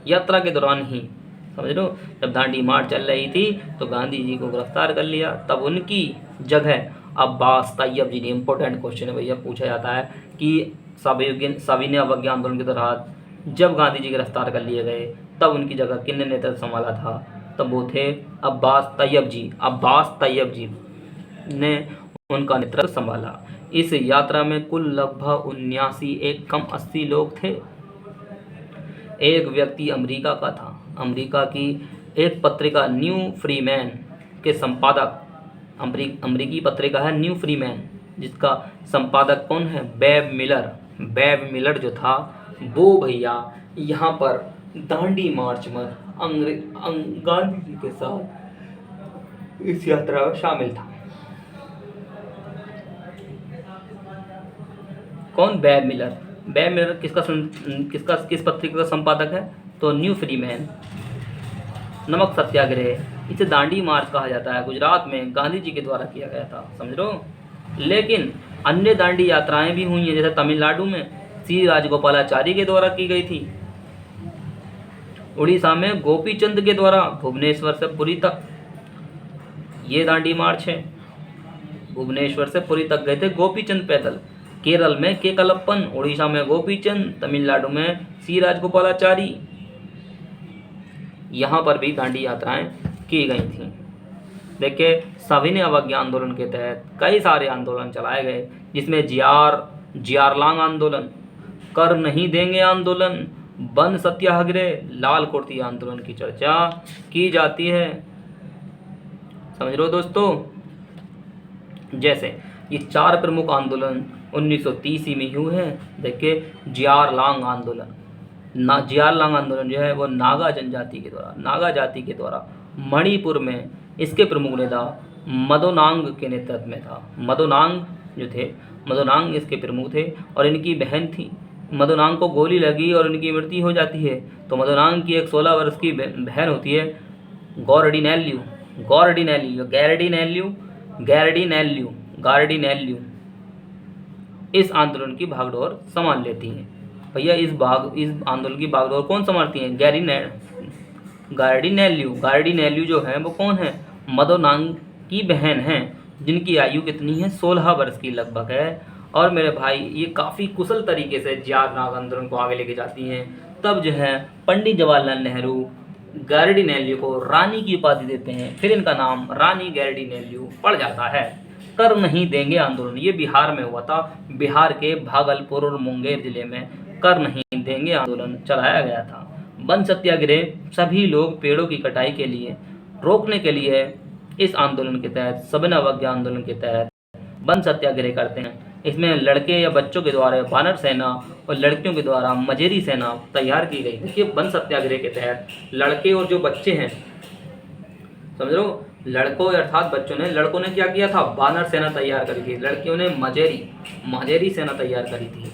Speaker 1: यात्रा के दौरान ही समझ लो। जब दांडी मार्च चल रही थी तो गांधी जी को गिरफ्तार कर लिया। तब उनकी जगह अब्बास तैयब जी ने, इंपॉर्टेंट क्वेश्चन है भैया, पूछा जाता है कि सविनय अवज्ञा आंदोलन के दौरान जब गांधी जी गिरफ्तार कर लिए गए तब उनकी जगह किन नेतृत्व संभाला था? तब वो थे अब्बास तैयब जी। अब्बास तैयब जी ने उनका नेतृत्व संभाला। इस यात्रा में कुल लगभग 79, एक कम 80 लोग थे। एक व्यक्ति अमेरिका का था। अमेरिका की एक पत्रिका न्यू फ्रीमैन के संपादक, अमेरिकी पत्रिका है न्यू फ्रीमैन, जिसका संपादक कौन है? Babe Miller. बेब मिलर जो था वो भैया यहाँ पर दांडी मार्च में गांधी जी के साथ इस यात्रा में शामिल था। कौन? Babe Miller. बेब मिलर किस पत्रिका का संपादक है? तो न्यू फ्रीमैन। नमक सत्याग्रह, इसे दांडी मार्च कहा जाता है, गुजरात में गांधी जी के द्वारा किया गया था, समझ लो। लेकिन अन्य दांडी यात्राएं भी हुई हैं, जैसे तमिलनाडु में श्री राजगोपालाचारी के द्वारा की गई थी, उड़ीसा में गोपीचंद के द्वारा भुवनेश्वर से पुरी तक, ये दांडी मार्च है। भुवनेश्वर से पुरी तक गए थे गोपीचंद पैदल। केरल में के कलप्पन, उड़ीसा में गोपीचंद, तमिलनाडु में श्री राजगोपालाचारी, यहाँ पर भी दांडी यात्राएं की गई थीं। देखिए, सविनय अवज्ञा आंदोलन के तहत कई सारे आंदोलन चलाए गए, जिसमें जियारलांग आंदोलन, कर नहीं देंगे आंदोलन, बंद सत्याग्रह, लाल कुर्ती आंदोलन की चर्चा की जाती है, समझ लो दोस्तों। जैसे ये 4 प्रमुख आंदोलन 1930 में हुए हैं। देखिए, जियारलांग आंदोलन, जियारलांग आंदोलन जो है वो नागा जनजाति के द्वारा, नागा जाति के द्वारा मणिपुर में, इसके प्रमुख नेता मदोनांग के नेतृत्व में था। मदोनांग जो थे, मदोनांग इसके प्रमुख थे और इनकी बहन थी। मदोनांग को गोली लगी और इनकी मृत्यु हो जाती है। तो मदोनांग की एक 16 वर्ष की बहन होती है गौरडिनेल्यू, गार्डिनेल्यू इस आंदोलन की भागडोर संभाल लेती हैं। भैया इस आंदोलन की भागडोर कौन संभालती हैं? गार्डिनेल्यू जो है वो कौन है? मदोनांग की बहन हैं, जिनकी आयु कितनी है? 16 वर्ष की लगभग है। और मेरे भाई ये काफ़ी कुशल तरीके से जियारलांग आंदोलन को आगे लेके जाती हैं। तब जो है पंडित जवाहरलाल नेहरू गार्डिनेल्यू को रानी की उपाधि देते हैं, फिर इनका नाम रानी गार्डिनेल्यू पड़ जाता है। कर नहीं देंगे आंदोलन, ये बिहार में हुआ था। बिहार के भागलपुर और मुंगेर जिले में कर नहीं देंगे आंदोलन चलाया गया था। वन सत्याग्रह, सभी लोग पेड़ों की कटाई के लिए रोकने के लिए इस आंदोलन के तहत, सविनय अवज्ञा आंदोलन के तहत वन सत्याग्रह करते हैं। इसमें लड़के या बच्चों के द्वारा वानर सेना और लड़कियों के द्वारा मजेरी सेना तैयार की गई। देखिए, वन सत्याग्रह के तहत लड़के और जो बच्चे हैं, समझ लो, लड़कों अर्थात बच्चों ने, लड़कों ने क्या किया था? वानर सेना तैयार करी थी, लड़कियों ने मजेरी सेना तैयार करी थी।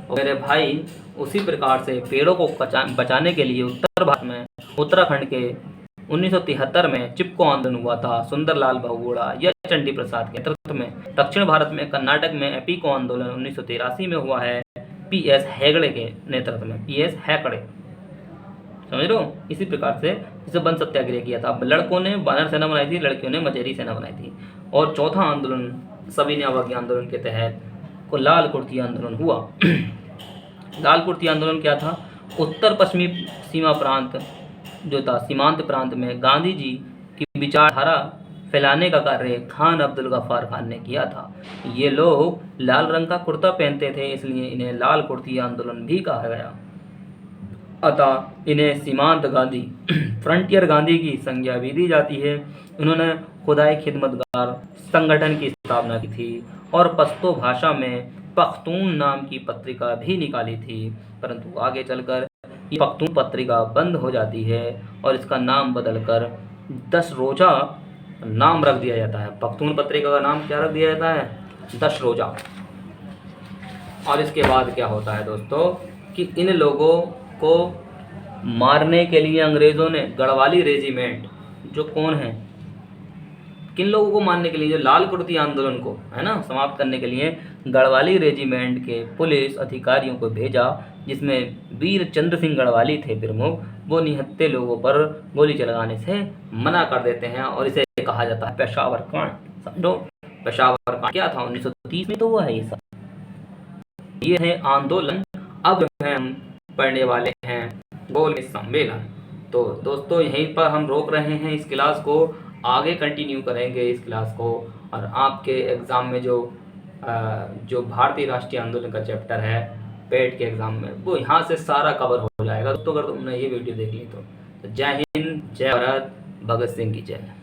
Speaker 1: और मेरे भाई उसी प्रकार से पेड़ों को बचाने के लिए उत्तर भारत में, उत्तराखंड के 1973 में चिपको आंदोलन हुआ था, सुंदरलाल बहुगुणा या चंडी प्रसाद के नेतृत्व में। दक्षिण भारत में कर्नाटक में एपीको आंदोलन 1983 में हुआ है, पीएस हेगड़े के नेतृत्व में, पीएस हेगड़े, समझ लो। इसी प्रकार से इसे वन सत्याग्रह किया था। लड़कों ने वानर सेना बनाई थी, लड़कियों ने मजेरी सेना बनाई थी। और चौथा आंदोलन सविनय अवज्ञा आंदोलन के तहत को लाल कुर्ती आंदोलन हुआ। लाल कुर्ती आंदोलन क्या था? उत्तर पश्चिमी सीमा प्रांत जो था, सीमांत प्रांत में गांधी जी की विचारधारा फैलाने का कार्य खान अब्दुल गफ्फार खान ने किया था। ये लोग लाल रंग का कुर्ता पहनते थे, इसलिए इन्हें लाल कुर्ती आंदोलन भी कहा गया। अतः इन्हें सीमांत गांधी फ्रंटियर गांधी की संज्ञा भी दी जाती है। उन्होंने खुदाई खिदमतगार संगठन की स्थापना की थी और पश्तो भाषा में पख्तून नाम की पत्रिका भी निकाली थी, परंतु आगे चलकर ये पख्तून पत्रिका बंद हो जाती है और इसका नाम बदलकर 10 रोज़ा नाम रख दिया जाता है। पख्तून पत्रिका का नाम क्या रख दिया जाता है? 10 रोज़ा। और इसके बाद क्या होता है दोस्तों कि इन लोगों को मारने के लिए अंग्रेज़ों ने गढ़वाली रेजिमेंट, जो कौन है? किन लोगों को मारने के लिए? जो लाल कुर्ती आंदोलन को है ना समाप्त करने के लिए गढ़वाली रेजिमेंट के पुलिस अधिकारियों को भेजा, जिसमें वीर चंद्र सिंह गढ़वाली थे प्रमुख। वो निहत्थे लोगों पर गोली चलाने से मना कर देते हैं और इसे कहा जाता है पेशावर कांड। समझो पेशावर कांड क्या था, 1930 में तो हुआ है ये सब। ये है आंदोलन। अब जो है हम पढ़ने वाले हैं गोल में सम्मेलन। तो दोस्तों यहीं पर हम रोक रहे हैं इस क्लास को, आगे कंटिन्यू करेंगे इस क्लास को। और आपके एग्ज़ाम में जो भारतीय राष्ट्रीय आंदोलन का चैप्टर है पेट के एग्ज़ाम में, वो यहाँ से सारा कवर हो जाएगा दोस्तों, अगर तुमने ये वीडियो देख ली तो। जय हिंद, जय भारत, भगत सिंह की जय।